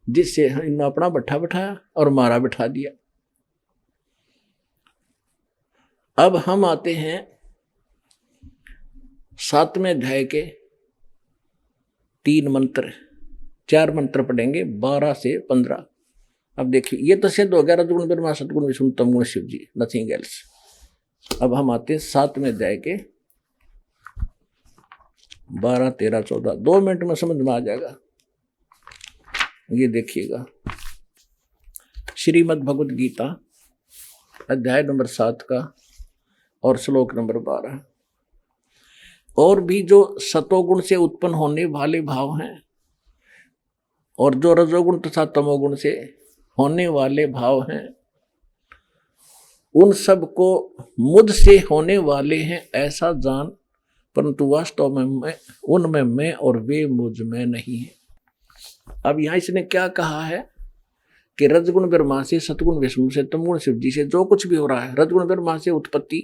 जिससे इन्होंने अपना बैठा बैठाया और मारा बैठा दिया। अब हम आते हैं 7वें अध्याय के 3 मंत्र, 4 मंत्र पढ़ेंगे 12 से 15। अब देखिए, ये तो सिद्ध हो गया रजगुण ब्रह्मा, सतगुण विष्णु, तम गुण शिव जी, नथिंग एल्स। अब हम आते हैं 7वें अध्याय के 12, 13, 14। 2 मिनट में समझ में आ जाएगा। ये देखिएगा, श्रीमद् भगवद गीता अध्याय नंबर 7 का और श्लोक नंबर 12। और भी जो सतोगुण से उत्पन्न होने वाले भाव हैं और जो रजोगुण तथा तमोगुण से होने वाले भाव हैं, उन सब को मुझ से होने वाले हैं ऐसा जान, परंतु वास्तव में उनमें मैं और वे मुझ में नहीं है। अब यहां इसने क्या कहा है कि रजगुण ब्रह्मा से, सतगुण विष्णु से, तमगुण शिव जी से जो कुछ भी हो रहा है, रजगुण ब्रह्मा से उत्पत्ति,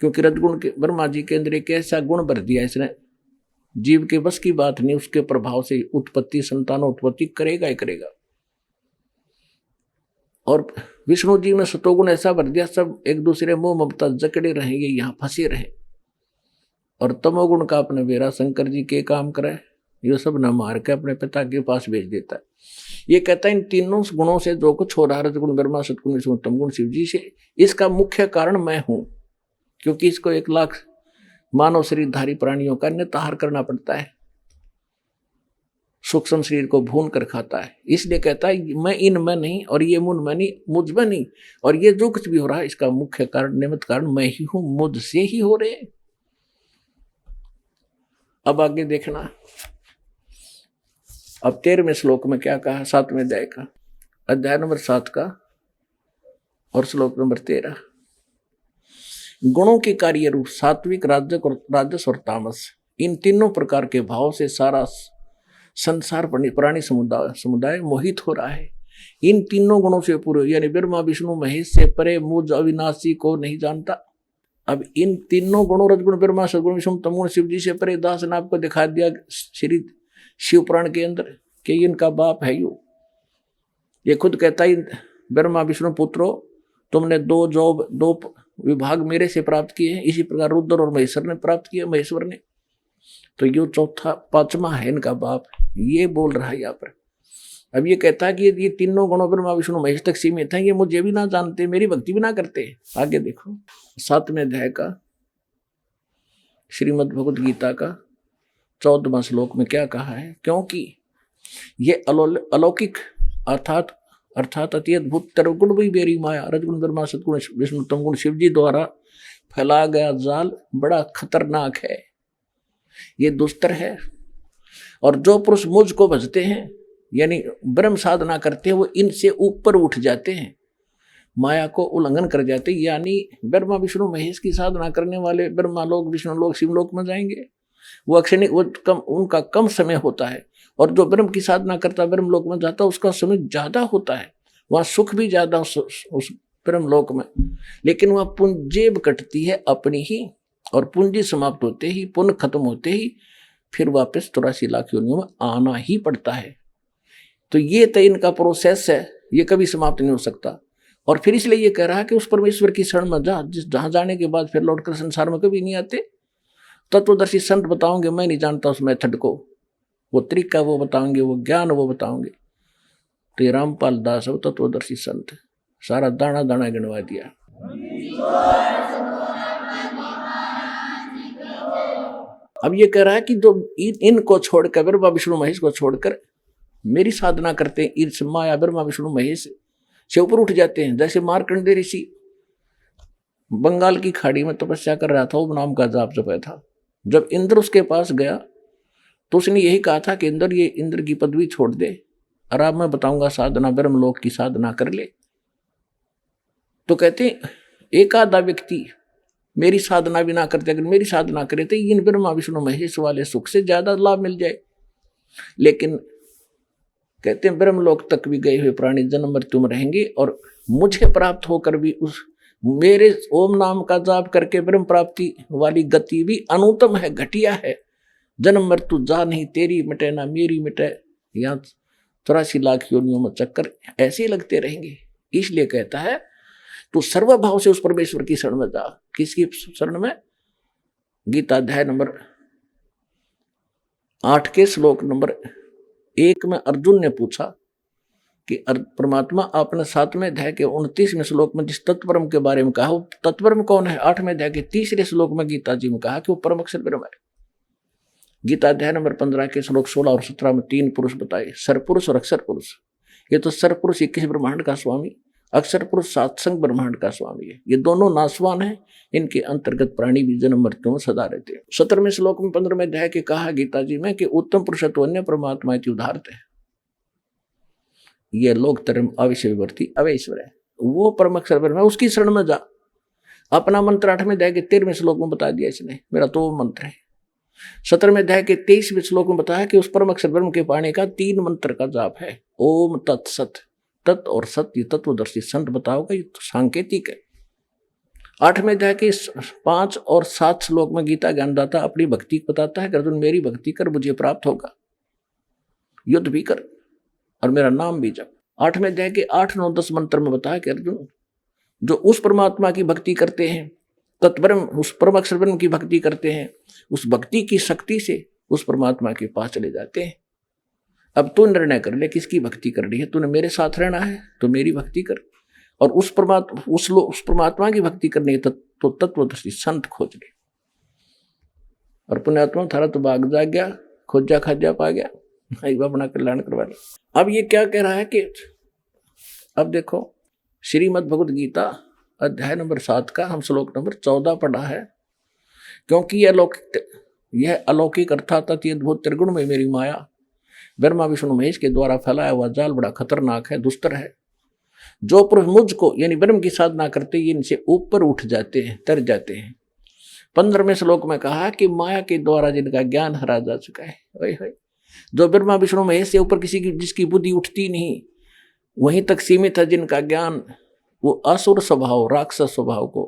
क्योंकि रजगुण के ब्रह्मा जी के अंदर एक ऐसा गुण भर दिया इसने, जीव के बस की बात नहीं, उसके प्रभाव से उत्पत्ति, संतानोत्पत्ति करेगा ही करेगा। और विष्णु जी में सतोगुण ऐसा भर दिया, सब एक दूसरे मोह ममता जकड़े रहेंगे, यहाँ फंसे रहे। और तमोगुण का अपने बेरा शंकर जी के काम करे, ये सब न मार के अपने पिता के पास भेज देता है। ये कहता है इन तीनों गुणों से जो कुछ हो रहा है, रजगुण ब्रह्मा, सतगुण विष्णु, तमगुण शिव जी से, इसका मुख्य कारण मैं हूं, क्योंकि इसको 1 लाख मानव शरीरधारी प्राणियों का निताहार करना पड़ता है, सूक्ष्म शरीर को भून कर खाता है। इसलिए कहता है मैं इनमें नहीं और ये मुझ में नहीं, मुझ में नहीं, और ये जो कुछ भी हो रहा है इसका मुख्य कारण, निमित्त कारण मैं ही हूं, मुझसे ही हो रहे। अब आगे देखना, अब 13वें श्लोक में क्या कहा, 7वें अध्याय का, अध्याय नंबर 7 का और श्लोक नंबर 13। गुणों के कार्य रूप सात्विक, राजस और तामस, इन तीनों प्रकार के भाव से सारा संसार प्राणी समुदाय मोहित हो रहा है। इन तीनों गुणों से पूरे, यानी ब्रह्मा विष्णु महेश से परे मुझ अविनाशी को नहीं जानता। अब इन तीनों गुणों, रजगुण ब्रह्मा, सदगुण विष्णु, तमगुण शिव जी से परे, दास ने आपको दिखा दिया श्री शिव पुराण के अंदर कि इनका बाप है यू। ये खुद कहता है ब्रह्मा विष्णु पुत्रो, तुमने 2 विभाग मेरे से प्राप्त किए हैं, इसी प्रकार रुद्र और महेश्वर ने प्राप्त किए, महेश्वर ने। तो ये 5वां है इनका बाप, ये बोल रहा है यहाँ पर। अब ये कहता है कि ये तीनों गुणों ब्रह्मा विष्णु महेश तक सीमित हैं, ये मुझे भी ना जानते, मेरी भक्ति भी ना करते। आगे देखो 7वें अध्याय का श्रीमद् भगवद गीता का 14वां श्लोक में क्या कहा है, क्योंकि ये अलौकिक अर्थात अति अद्भुत तरगुण भी बेरी माया, रजगुण ब्रह्मा, सतगुण विष्णु, तमगुण शिव जी द्वारा फैलाया गया जाल बड़ा खतरनाक है, ये दुस्तर है। और जो पुरुष मुझ को भजते हैं, यानी ब्रह्म साधना करते हैं, वो इनसे ऊपर उठ जाते हैं। माया को उल्लंघन कर जाते, यानी ब्रह्मा विष्णु महेश की साधना करने वाले ब्रह्मा लोक, विष्णु लोक, शिवलोक में जाएंगे। वो अक्षणिक, वो कम, उनका कम समय होता है। और जो ब्रह्म की साधना करता ब्रह्म लोक में जाता उसका समय ज्यादा होता है, वहां सुख भी ज्यादा उस ब्रह्म लोक में। लेकिन वह पुंजेब कटती है अपनी ही, और पूंजी समाप्त होते ही, पुण्य खत्म होते ही फिर वापस 84 लाख योनियों में आना ही पड़ता है। तो ये तो इनका प्रोसेस है, ये कभी समाप्त नहीं हो सकता। और फिर इसलिए ये कह रहा है कि उस परमेश्वर की शरण में जा, जहां जाने के बाद फिर लौटकर संसार में कभी नहीं आते। तत्वदर्शी संत बताओगे, मैं नहीं जानता उस मेथड को, वो तरीका वो बताओगे, वो ज्ञान वो बताओगे। तो ये रामपाल दास है तत्वदर्शी संत, सारा दाना दाना गिनवा दिया। अब ये कह रहा है कि जो इनको छोड़कर, ब्रह्मा विष्णु महेश को छोड़कर मेरी साधना करते हैं, ईर्ष माया ब्रह्मा विष्णु महेश से ऊपर उठ जाते हैं। जैसे मार्कंडेय ऋषि बंगाल की खाड़ी में तपस्या कर रहा था, ओम नाम का जाप जपया था। जब इंद्र उसके पास गया तो उसने यही कहा था कि इंद्र, ये इंद्र की पदवी छोड़ दे और अब मैं बताऊंगा साधना, ब्रह्मलोक की साधना कर ले। तो कहते एक आधा व्यक्ति मेरी साधना भी ना करते, अगर मेरी साधना करे तो इन ब्रह्मा विष्णु महेश वाले सुख से ज्यादा लाभ मिल जाए। लेकिन कहते हैं ब्रह्मलोक तक भी गए हुए प्राणी जन्म मृत्यु में रहेंगे, और मुझे प्राप्त होकर भी उस मेरे ओम नाम का जाप करके ब्रह्म प्राप्ति वाली गति भी अनुत्तम है, घटिया है। जन्म मृत्यु जा नहीं, तेरी मिटे ना मेरी मिटे, यहाँ 84 लाख योनियों में चक्कर ऐसे लगते रहेंगे। इसलिए कहता है तू सर्वभाव से उस परमेश्वर की शरण में जा। किसकी शरण में? गीता अध्याय नंबर 8 के श्लोक नंबर 1 में अर्जुन ने पूछा कि परमात्मा आपने 7वें अध्याय के 29वें श्लोक में जिस तत्परम के बारे में कहा, वो तत्परम कौन है? 8वें अध्याय के 3रे श्लोक में गीता जी में कहा कि वो परम अक्षर ब्रह्म है। गीता अध्याय नंबर 15 के श्लोक 16 और 17 में 3 पुरुष बताए, सरपुरुष और अक्षर पुरुष। ये तो सरपुरुष 21 ब्रह्मांड का स्वामी, अक्षर पुरुष 7 संग ब्रह्मांड का स्वामी है। ये दोनों नासवान है, इनके अंतर्गत प्राणी भी जन्म मृत्यु में सदा रहते हैं। 17वें श्लोक में 15वें अध्याय के कहा गीता जी में कि उत्तम पुरुषत्व अन्य परमात्मा इति उदाहरते है। ये लोक धर्म अविषयवर्ती अवैश्वर है, वो परम अक्षर ब्रह्म है, उसकी शरण में जा। अपना मंत्र 8वें अध्याय के 13वें श्लोक में बता दिया इसने, मेरा तो वो मंत्र है। 17वें अध्याय के 23वें श्लोक में बताया कि उस परम अक्षर ब्रह्म के पाने का 3 मंत्र का जाप है, ओम तत्सत। तत् और सत्य तत्वदर्शी संत बताओगा, ये तो सांकेतिक है। 8वें अध्याय के 5 और 7 श्लोक में गीता ज्ञानदाता अपनी भक्ति बताता है कि अर्जुन मेरी भक्ति कर, मुझे प्राप्त होगा, युद्ध भी कर और मेरा नाम भी जप। 8वें अध्याय के 8, 9, 10 मंत्र में बताया कि अर्जुन जो उस परमात्मा की भक्ति करते हैं, तत्ब्रह्म उस परम अक्षर ब्रह्म की भक्ति करते हैं, उस भक्ति की शक्ति से उस परमात्मा के पास चले जाते हैं। अब तू निर्णय कर ले किसकी भक्ति कर रही है। तूने मेरे साथ रहना है तो मेरी भक्ति कर, और उस परमात्मा की भक्ति करनी है तो तत्वदर्शी संत खोज ले। और पुण्यात्मा थारा तो भाग जा गया, खोजा खाजा पा गया, अपना कल्याण करवा लो। अब ये क्या कह रहा है कि अब देखो श्रीमद् भगवद गीता अध्याय नंबर 7 का हम श्लोक नंबर 14 पढ़ा है। क्योंकि यह अलौकिक अर्थात अति अद्भुत त्रिगुण में मेरी माया ब्रह्मा विष्णु महेश के द्वारा फैलाया हुआ जाल बड़ा खतरनाक है, दुस्तर है। जो पुरुष मुझको यानी ब्रह्म की साधना करते ये इनसे ऊपर उठ जाते हैं, तर जाते हैं। 15वें श्लोक में कहा कि माया के द्वारा जिनका ज्ञान हरा जा चुका है, जो ब्रह्मा विष्णु महेश से ऊपर किसी की जिसकी बुद्धि उठती नहीं, वहीं तक सीमित है जिनका ज्ञान वो असुर स्वभाव राक्षस स्वभाव को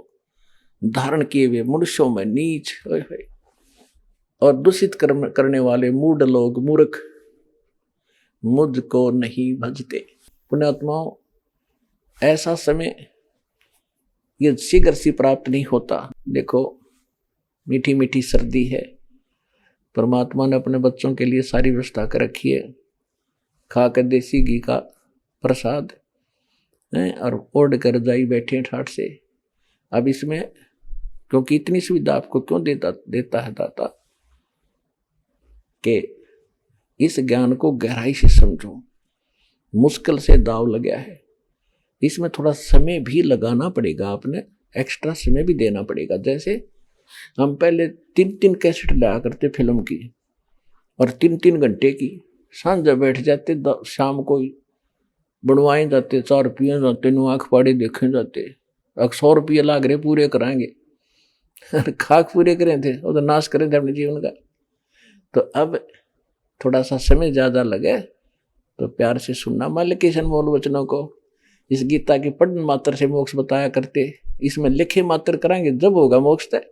धारण किए हुए मनुष्यों में नीच और दूषित करने वाले मूढ़ लोग मूर्ख मुझको नहीं भजते। पुण्यात्माओं, ऐसा समय ये शीघ्र सी प्राप्त नहीं होता। देखो मीठी मीठी सर्दी है, परमात्मा ने अपने बच्चों के लिए सारी व्यवस्था कर रखी है, खाकर देसी घी का प्रसाद और ओढ़ कर जाई बैठे ठाठ से। अब इसमें क्योंकि इतनी सुविधा आपको क्यों देता है दाता कि इस ज्ञान को गहराई से समझो। मुश्किल से दाव लगा है, इसमें थोड़ा समय भी लगाना पड़ेगा, आपने एक्स्ट्रा समय भी देना पड़ेगा। जैसे हम पहले 3-3 कैसेट लाया करते फिल्म की और 3-3 घंटे की, सांझ बैठ जाते शाम को बनवाए जाते, 4 पिए जाते, नु आँख पाड़े देखे जाते, 100 रुपये लाग रहे पूरे कराएंगे। खाक पूरे करे थे, वो तो नाश करे थे अपने जीवन का। तो अब थोड़ा सा समय ज्यादा लगे तो प्यार से सुनना। मालिक के अनमोल वचनों को, इस गीता के पढ़न मात्र से मोक्ष बताया करते, इसमें लिखे मात्र कराएंगे जब होगा मोक्ष तय।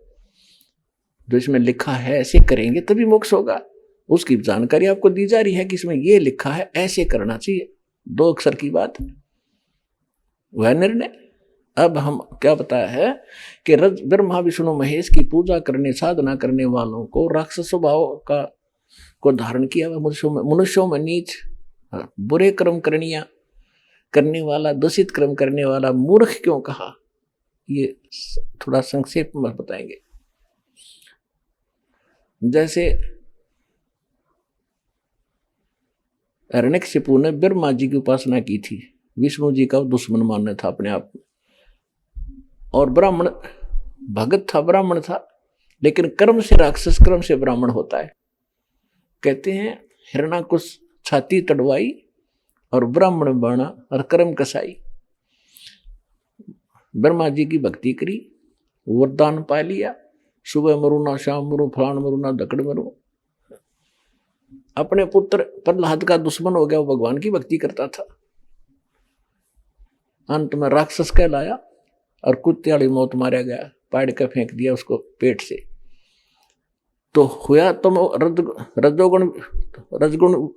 जो इसमें लिखा है ऐसे करेंगे तभी मोक्ष होगा। उसकी जानकारी आपको दी जा रही है कि इसमें ये लिखा है ऐसे करना चाहिए, 2 अक्षर की बात, वह निर्णय। अब हम क्या बताया है कि ब्रह्मा विष्णु महेश की पूजा करने साधना करने वालों को राक्षस स्वभाव का को धारण किया हुआ, मनुष्यों में नीच बुरे कर्म करने वाला, दूषित कर्म करने वाला मूर्ख क्यों कहा, ये थोड़ा संक्षेप में बताएंगे। जैसे हिरण्यकशिपु ने ब्रह्मा जी की उपासना की थी, विष्णु जी का दुश्मन मानना था अपने आप को, और ब्राह्मण भगत था, ब्राह्मण था, लेकिन कर्म से राक्षस, कर्म से ब्राह्मण होता है। कहते हैं हिरण्याकुश छाती तड़वाई और ब्राह्मण बना और कर्म कसाई। ब्रह्मा जी की भक्ति करी, वरदान पा लिया, सुबह मरू ना शाम मरू, फलान मरू ना दकड़ मरू। अपने पुत्र प्रहलाद का दुश्मन हो गया, वो भगवान की भक्ति करता था, अंत में राक्षस कहलाया और कुत्ते वाली मौत मारा गया, पाड़ के फेंक दिया उसको पेट से। तो हुआ तुम रजगुण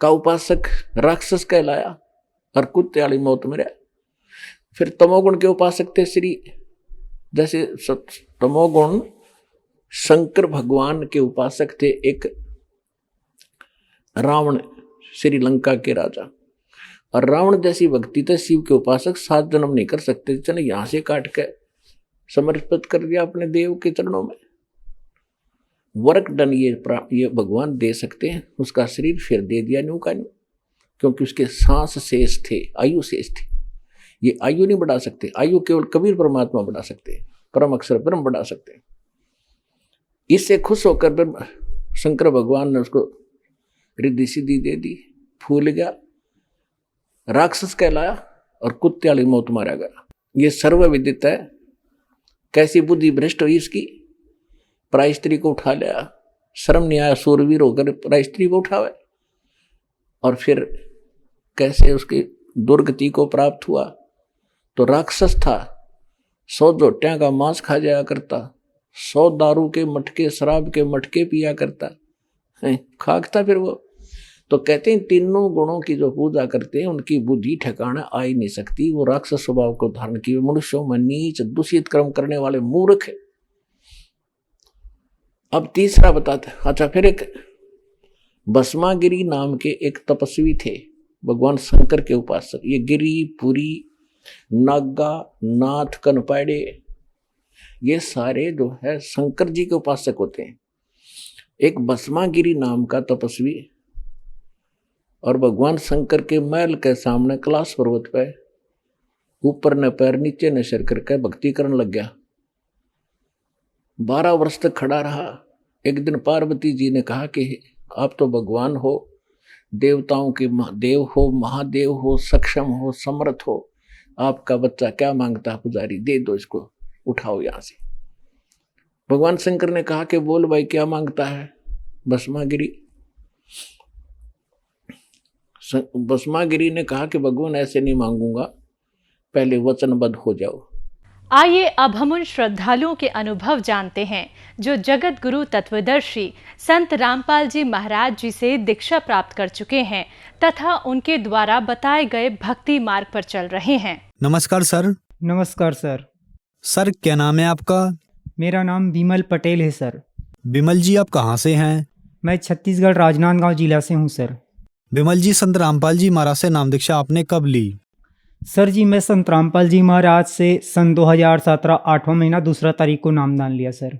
का उपासक राक्षस कहलाया और कुत्ते वाली मौत मरा। फिर तमोगुण के उपासक थे श्री, जैसे तमोगुण शंकर भगवान के उपासक थे एक रावण, श्रीलंका के राजा। और रावण जैसी भक्ति थे शिव के उपासक 7 जन्म नहीं कर सकते, चने यहां से काट के समर्पित कर दिया अपने देव के चरणों में। वर्क डन ये भगवान दे सकते हैं, उसका शरीर फिर दे दिया न्यू का न्यू, क्योंकि उसके सांस शेष थे, आयु शेष थी। ये आयु नहीं बढ़ा सकते, आयु केवल कबीर परमात्मा बढ़ा सकते हैं, परम अक्षर ब्रह्म बढ़ा सकते हैं। इससे खुश होकर शंकर भगवान ने उसको रिद्धि सिद्धि दे दी, फूल गया, राक्षस कहलाया और कुत्ते वाली मौत मारा गया। ये सर्वविदित है। कैसी बुद्धि भ्रष्ट हुई इसकी, पराई स्त्री को उठा लिया, शर्म नहीं आया सूरवीर होकर पराई स्त्री को उठावे, और फिर कैसे उसकी दुर्गति को प्राप्त हुआ। तो राक्षस था, 100 जोटियां का मांस खा जाया करता, 100 दारू के मटके, शराब के मटके पिया करता, खाकता फिर वो। तो कहते हैं तीनों गुणों की जो पूजा करते हैं उनकी बुद्धि ठिकाना आ ही नहीं सकती, वो राक्षस स्वभाव को धारण किए मनुष्यों में नीच दूषित कर्म करने वाले मूर्ख है। अब तीसरा बताते, अच्छा फिर एक भस्मागिरी नाम के एक तपस्वी थे, भगवान शंकर के उपासक। ये गिरी, पुरी, नागा, नाथ, कनपाड़े, ये सारे जो है शंकर जी के उपासक होते हैं। एक भस्मागिरी नाम का तपस्वी और भगवान शंकर के महल के सामने कैलाश पर्वत पे ऊपर न पैर नीचे न सिर करके भक्ति करने लग गया। 12 वर्ष तक खड़ा रहा। एक दिन पार्वती जी ने कहा कि आप तो भगवान हो, देवताओं के देव हो, महादेव हो, सक्षम हो, समर्थ हो, आपका बच्चा क्या मांगता है पुजारी, दे दो इसको, उठाओ यहां से। भगवान शंकर ने कहा कि बोल भाई क्या मांगता है। भस्मागिरी ने कहा कि भगवान ऐसे नहीं मांगूंगा, पहले वचनबद्ध हो जाओ। आइए अब हम उन श्रद्धालुओं के अनुभव जानते हैं जो जगत गुरु तत्वदर्शी संत रामपाल जी महाराज जी से दीक्षा प्राप्त कर चुके हैं तथा उनके द्वारा बताए गए भक्ति मार्ग पर चल रहे हैं। नमस्कार सर। नमस्कार सर। सर क्या नाम है आपका? मेरा नाम विमल पटेल है सर। विमल जी आप कहाँ से हैं? मैं छत्तीसगढ़ राजनांदगांव जिला से हूँ सर। विमल जी संत रामपाल जी महाराज से नाम दीक्षा आपने कब ली? सर जी मैं संत रामपाल जी महाराज से सन 2017 8वां महीना 2 तारीख को नामदान लिया सर।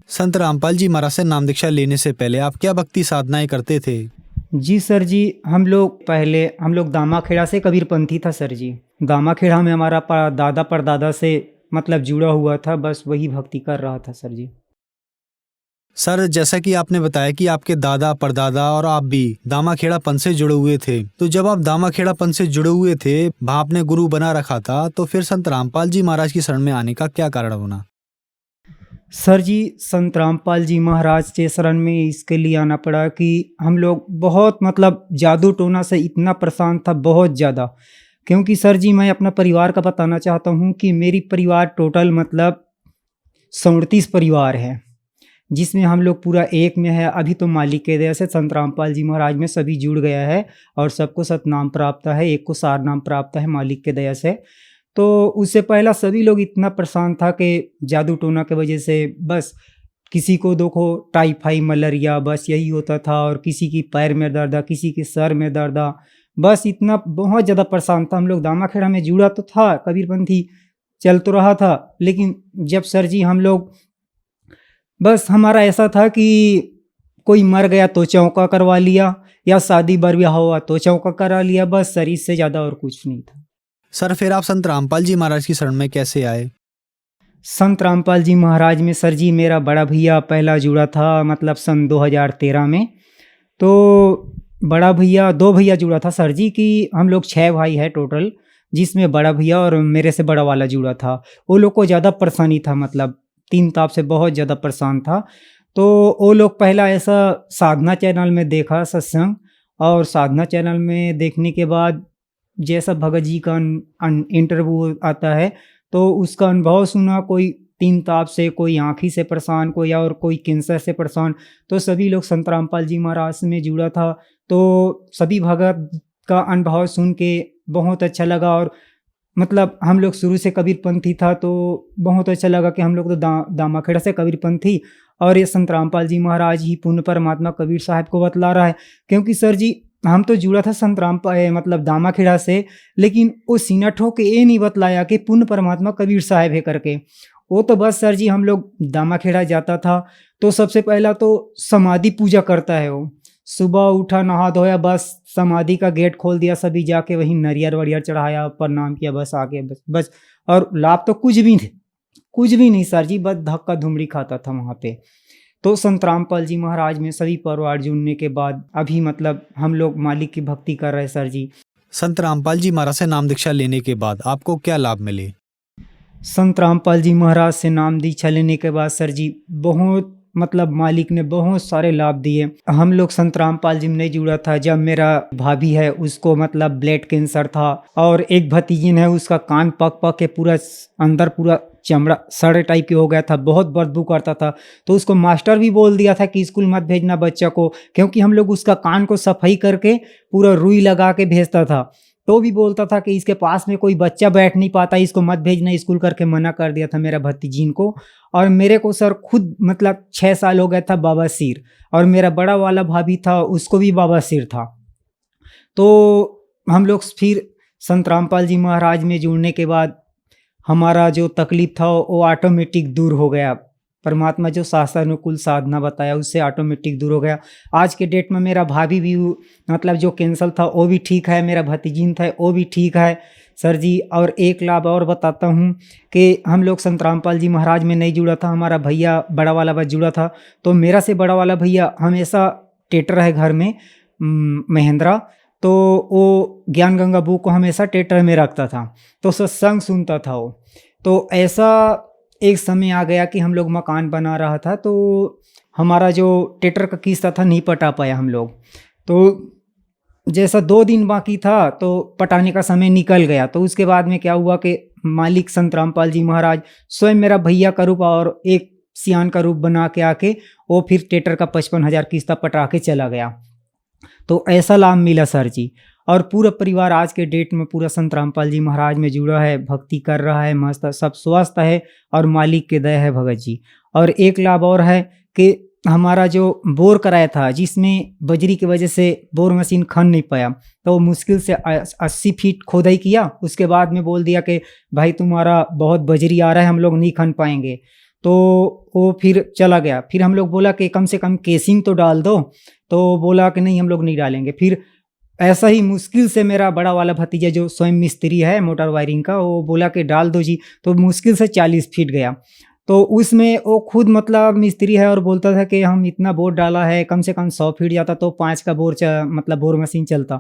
संत रामपाल जी महाराज से नाम दीक्षा लेने से पहले आप क्या भक्ति साधनाएं करते थे? जी सर जी हम लोग दामाखेड़ा से कबीरपंथी था सर जी। दामाखेड़ा में हमारा दादा परदादा से मतलब जुड़ा हुआ था, बस वही भक्ति कर रहा था सर जी। सर जैसा कि आपने बताया कि आपके दादा परदादा और आप भी दामाखेड़ा पंथ से जुड़े हुए थे, तो जब आप दामाखेड़ा पंथ से जुड़े हुए थे, वहाँ आपने गुरु बना रखा था, तो फिर संत रामपाल जी महाराज की शरण में आने का क्या कारण बना? सर जी, संत रामपाल जी महाराज के शरण में इसके लिए आना पड़ा कि हम लोग बहुत मतलब जादू टोना से इतना परेशान था, बहुत ज़्यादा। क्योंकि सर जी मैं अपना परिवार का बताना चाहता हूँ कि मेरी परिवार टोटल मतलब 37 परिवार है, जिसमें हम लोग पूरा एक में है। अभी तो मालिक के दया से संत रामपाल जी महाराज में सभी जुड़ गया है और सबको सतनाम प्राप्त है, एक को सार नाम प्राप्त है मालिक के दया से। तो उससे पहला सभी लोग इतना परेशान था कि जादू टोना के वजह से बस किसी को देखो टाइफाइड मलेरिया बस यही होता था, और किसी की पैर में दर्द आ, किसी के सर में दर्द आ, बस इतना बहुत ज़्यादा परेशान था। हम लोग दामाखेड़ा में जुड़ा तो था, कबीरपंथी चल तो रहा था, लेकिन जब सर जी हम लोग बस हमारा ऐसा था कि कोई मर गया तो चौका करवा लिया, या शादी बरब्याह हुआ तो चौका करा लिया, बस सर इससे ज़्यादा और कुछ नहीं था। सर फिर आप संत रामपाल जी महाराज की शरण में कैसे आए? संत रामपाल जी महाराज में सर जी मेरा बड़ा भैया पहला जुड़ा था, मतलब सन 2013 में। तो बड़ा भैया, 2 भैया जुड़ा था सर जी, कि हम लोग 6 भाई है टोटल, जिसमें बड़ा भैया और मेरे से बड़ा वाला जुड़ा था। वो लोग को ज़्यादा परेशानी था, मतलब 3 ताप से बहुत ज़्यादा परेशान था। तो वो लोग पहला ऐसा साधना चैनल में देखा सत्संग, और साधना चैनल में देखने के बाद जैसा भगत जी का इंटरव्यू आता है तो उसका अनुभव सुना। कोई 3 ताप से, कोई आँखी से परेशान, कोई और कोई कैंसर से परेशान। तो सभी लोग संत रामपाल जी महाराज में जुड़ा था, तो सभी भगत का अनुभव सुन के बहुत अच्छा लगा। और मतलब हम लोग शुरू से कबीरपंथी था, तो बहुत अच्छा लगा कि हम लोग तो दामाखेड़ा से कबीरपंथी, और ये संत रामपाल जी महाराज ही पूर्ण परमात्मा कबीर साहब को बतला रहा है। क्योंकि सर जी हम तो जुड़ा था संत रामपाल मतलब दामाखेड़ा से, लेकिन वो सीना ठोक के ये नहीं बतलाया कि पूर्ण परमात्मा कबीर साहब है करके। वो तो बस सर जी हम लोग दामाखेड़ा जाता था तो सबसे पहला तो समाधि पूजा करता है वो। सुबह उठा, नहा धोया, बस समाधि का गेट खोल दिया, सभी जाके वहीं नरियर वरियर चढ़ाया, प्रणाम किया, बस आगे बस। और लाभ तो कुछ भी नहीं सर जी, बस धक्का धुमड़ी खाता था वहाँ पे। तो संत रामपाल जी महाराज में सभी परिवार जुड़ने के बाद अभी मतलब हम लोग मालिक की भक्ति कर रहे हैं सर जी। संत रामपाल जी महाराज से नाम दीक्षा लेने के बाद आपको क्या लाभ मिले? संत रामपाल जी महाराज से नाम दीक्षा लेने के बाद सर जी बहुत मतलब मालिक ने बहुत सारे लाभ दिए। हम लोग संत रामपाल जी में नहीं जुड़ा था जब मेरा भाभी है उसको मतलब ब्लड कैंसर था, और एक भतीजी है उसका कान पक के पूरा अंदर पूरा चमड़ा सड़े टाइप के हो गया था, बहुत बदबू करता था। तो उसको मास्टर भी बोल दिया था कि स्कूल मत भेजना बच्चा को, क्योंकि हम लोग उसका कान को सफाई करके पूरा रुई लगा के भेजता था। तो भी बोलता था कि इसके पास में कोई बच्चा बैठ नहीं पाता, इसको मत भेजना स्कूल करके मना कर दिया था मेरा भतीजीन को। और मेरे को सर खुद मतलब 6 साल हो गया था बवासीर, और मेरा बड़ा वाला भाभी था उसको भी बवासीर था। तो हम लोग फिर संत रामपाल जी महाराज में जुड़ने के बाद हमारा जो तकलीफ था वो ऑटोमेटिक दूर हो गया। परमात्मा जो शास्त्रानुकूल साधना बताया उससे ऑटोमेटिक दूर हो गया। आज के डेट में मेरा भाभी भी मतलब जो कैंसर था वो भी ठीक है, मेरा भतीजीन था वो भी ठीक है सर जी। और एक लाभ और बताता हूँ कि हम लोग संत रामपाल जी महाराज में नहीं जुड़ा था, हमारा भैया बड़ा वाला बस जुड़ा था। तो मेरा से बड़ा वाला भैया हमेशा टेटर है घर में महेंद्रा, तो वो ज्ञान गंगा बुक को हमेशा टेटर में रखता था, तो सत्संग सुनता था वो। तो ऐसा एक समय आ गया कि हम लोग मकान बना रहा था, तो हमारा जो टेटर का किस्ता था नहीं पटा पाया हम लोग। तो जैसा 2 दिन बाकी था तो पटाने का समय निकल गया। तो उसके बाद में क्या हुआ कि मालिक संत रामपाल जी महाराज स्वयं मेरा भैया का रूप और एक सियान का रूप बना के आके वो फिर टेटर का 55,000 किस्ता पटा के चला गया। तो ऐसा लाभ मिला सर जी। और पूरा परिवार आज के डेट में पूरा संत रामपाल जी महाराज में जुड़ा है, भक्ति कर रहा है, मस्त सब स्वस्थ है और मालिक के दया है भगत जी। और एक लाभ और है कि हमारा जो बोर कराया था जिसमें बजरी की वजह से बोर मशीन खन नहीं पाया, तो मुश्किल से 80 फीट खोदाई किया। उसके बाद में बोल दिया कि भाई तुम्हारा बहुत बजरी आ रहा है, हम लोग नहीं खन पाएंगे। तो वो फिर चला गया। फिर हम लोग बोला कि कम से कम केसिंग तो डाल दो, तो बोला कि नहीं हम लोग नहीं डालेंगे। फिर ऐसा ही मुश्किल से मेरा बड़ा वाला भतीजा जो स्वयं मिस्त्री है मोटर वायरिंग का, वो बोला कि डाल दो जी। तो मुश्किल से 40 फीट गया। तो उसमें वो खुद मतलब मिस्त्री है और बोलता था कि हम इतना बोर डाला है, कम से कम 100 फीट जाता तो 5 का बोर मतलब बोर मशीन चलता।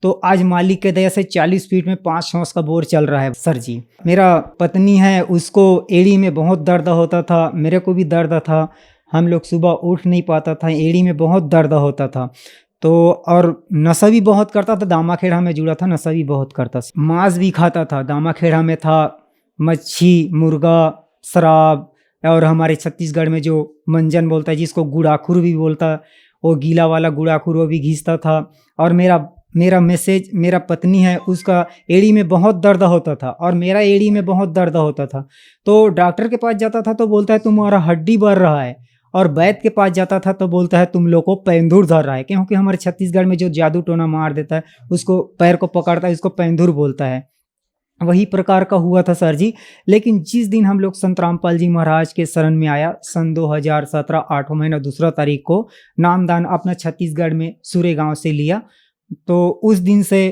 तो आज मालिक के दया से 40 फीट में 5 हॉर्स का बोर चल रहा है सर जी। मेरा पत्नी है, उसको एड़ी में बहुत दर्द होता था, मेरे को भी दर्द था, हम लोग सुबह उठ नहीं पाता था, एड़ी में बहुत दर्द होता था। तो और नशा भी बहुत करता था, दामाखेड़ा में जुड़ा था, नशा भी बहुत करता था, मांस भी खाता था। दामाखेड़ा में था मच्छी, मुर्गा, शराब, और हमारे छत्तीसगढ़ में जो मंजन बोलता है, जिसको गुड़ाखुर भी बोलता है, वो गीला वाला गुड़ाखुर वो भी घिसता था। और मेरा पत्नी है, उसका एड़ी में बहुत दर्द होता था और मेरा एड़ी में बहुत दर्द होता था। तो डॉक्टर के पास जाता था तो बोलता है तुम्हारा हड्डी बढ़ रहा है, और वैद्य के पास जाता था तो बोलता है तुम लोग को पैंधुर धर रहा है, क्योंकि हमारे छत्तीसगढ़ में जो जादू टोना मार देता है उसको पैर को पकड़ता है, उसको पैंधुर बोलता है। वही प्रकार का हुआ था सर जी। लेकिन जिस दिन हम लोग संत रामपाल जी महाराज के शरण में आया, सन 2017 8 महीना 2 तारीख को नामदान अपना छत्तीसगढ़ में सूरे गांव से लिया। तो उस दिन से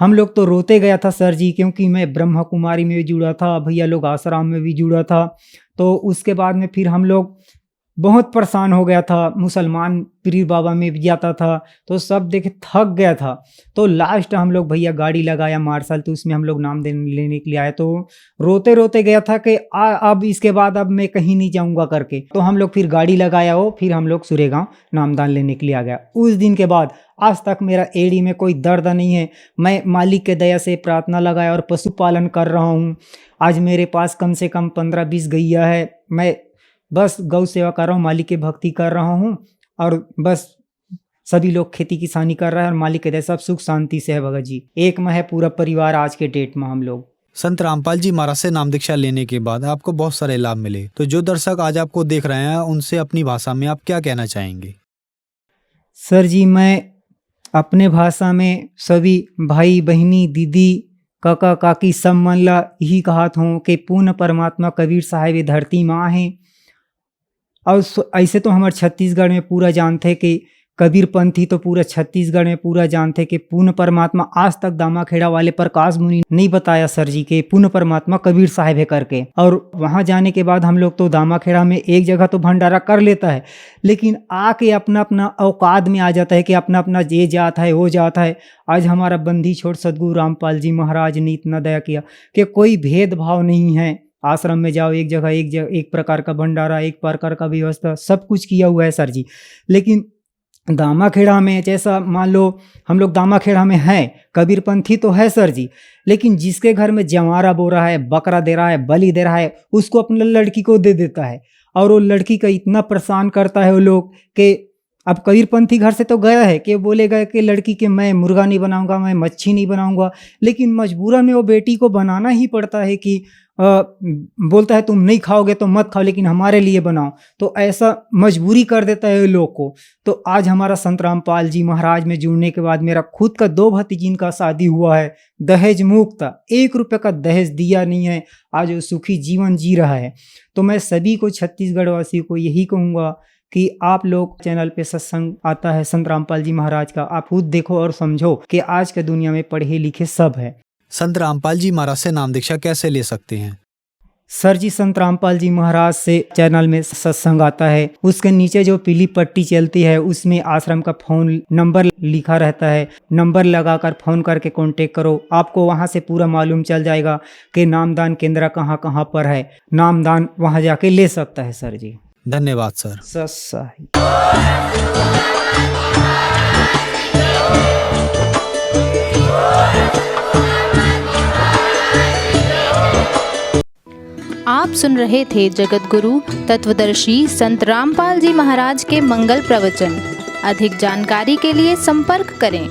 हम लोग तो रोते गया था सर जी, क्योंकि मैं ब्रह्मा कुमारी में भी जुड़ा था, भैया लोग आश्रम में भी जुड़ा था। तो उसके बाद में फिर हम लोग बहुत परेशान हो गया था, मुसलमान पीर बाबा में भी जाता था, तो सब देखे थक गया था। तो लास्ट हम लोग भैया गाड़ी लगाया मार्शल, तो उसमें हम लोग नाम लेने के लिए आए। तो रोते रोते गया था कि अब इसके बाद अब मैं कहीं नहीं जाऊंगा करके। तो हम लोग फिर गाड़ी लगाया हो, फिर हम लोग सूरेगांव नामदान लेने के लिए आ गया। उस दिन के बाद आज तक मेरा एड़ी में कोई दर्द नहीं है। मैं मालिक के दया से प्रार्थना लगाया और पशुपालन कर रहा हूँ। आज मेरे पास कम से कम 15-20 गैया है। मैं बस गौ सेवा कर रहा हूँ, मालिक की भक्ति कर रहा हूँ, और बस सभी लोग खेती किसानी कर रहा है, और मालिक के दया सब सुख शांति से है भगत जी। एक में है पूरा परिवार आज के डेट में हम लोग। संत रामपाल जी महाराज से नाम दीक्षा लेने के बाद आपको बहुत सारे लाभ मिले, तो जो दर्शक आज आपको देख रहे हैं उनसे अपनी भाषा में आप क्या कहना चाहेंगे? सर जी, मैं अपने भाषा में सभी भाई बहनी, दीदी, काका काकी सब मन ला यही कहत हूँ कि पूर्ण परमात्मा कबीर साहिब धरती माँ है। और ऐसे तो हमारे छत्तीसगढ़ में पूरा जानते कि कबीर पंथी तो पूरा छत्तीसगढ़ में पूरा जानते कि पूर्ण परमात्मा, आज तक दामाखेड़ा वाले प्रकाश मुनि नहीं बताया सर जी के पूर्ण परमात्मा कबीर साहिब है करके। और वहाँ जाने के बाद हम लोग तो दामाखेड़ा में एक जगह तो भंडारा कर लेता है, लेकिन आके अपना अपना औकात में आ जाता है कि अपना अपना ये जात है वो जात है। आज हमारा बंदी छोड़ सदगुरु रामपाल जी महाराज ने इतना दया किया कि कोई भेदभाव नहीं है। आश्रम में जाओ, एक जगह एक प्रकार का भंडारा, एक प्रकार का व्यवस्था, सब कुछ किया हुआ है सर जी। लेकिन दामाखेड़ा में जैसा मान लो हम लोग दामाखेड़ा में हैं, कबीरपंथी तो है सर जी, लेकिन जिसके घर में जवारा बो रहा है, बकरा दे रहा है, बलि दे रहा है, उसको अपने लड़की को दे देता है। और वो लड़की का इतना परेशान करता है वो लोग कि अब कबीरपंथी घर से तो गया है कि बोलेगा कि लड़की के मैं मुर्गा नहीं बनाऊंगा, मैं मच्छी नहीं बनाऊंगा, लेकिन मजबूरन में वो बेटी को बनाना ही पड़ता है कि बोलता है तुम नहीं खाओगे तो मत खाओ, लेकिन हमारे लिए बनाओ। तो ऐसा मजबूरी कर देता है लोग को। तो आज हमारा संत रामपाल जी महाराज में जुड़ने के बाद मेरा खुद का 2 भतीजिन का शादी हुआ है, दहेज मुक्त, 1 रुपये का दहेज दिया नहीं है, आज वो सुखी जीवन जी रहा है। तो मैं सभी को छत्तीसगढ़ वासी को यही कहूँगा कि आप लोग चैनल पे सत्संग आता है संत रामपाल जी महाराज का, आप खुद देखो और समझो कि आज के दुनिया में पढ़े लिखे सब है। संत रामपाल जी महाराज से नाम दीक्षा कैसे ले सकते हैं? सर जी, संत रामपाल जी महाराज से चैनल में सत्संग आता है, उसके नीचे जो पीली पट्टी चलती है उसमें आश्रम का फोन नंबर लिखा रहता है। नंबर लगाकर फोन करके कांटेक्ट करो, आपको वहां से पूरा मालूम चल जाएगा कि नामदान केंद्र कहाँ कहाँ पर है। नामदान वहां जाके ले सकता है सर जी। धन्यवाद सर। सही। आप सुन रहे थे जगत गुरु तत्वदर्शी संत रामपाल जी महाराज के मंगल प्रवचन। अधिक जानकारी के लिए संपर्क करें।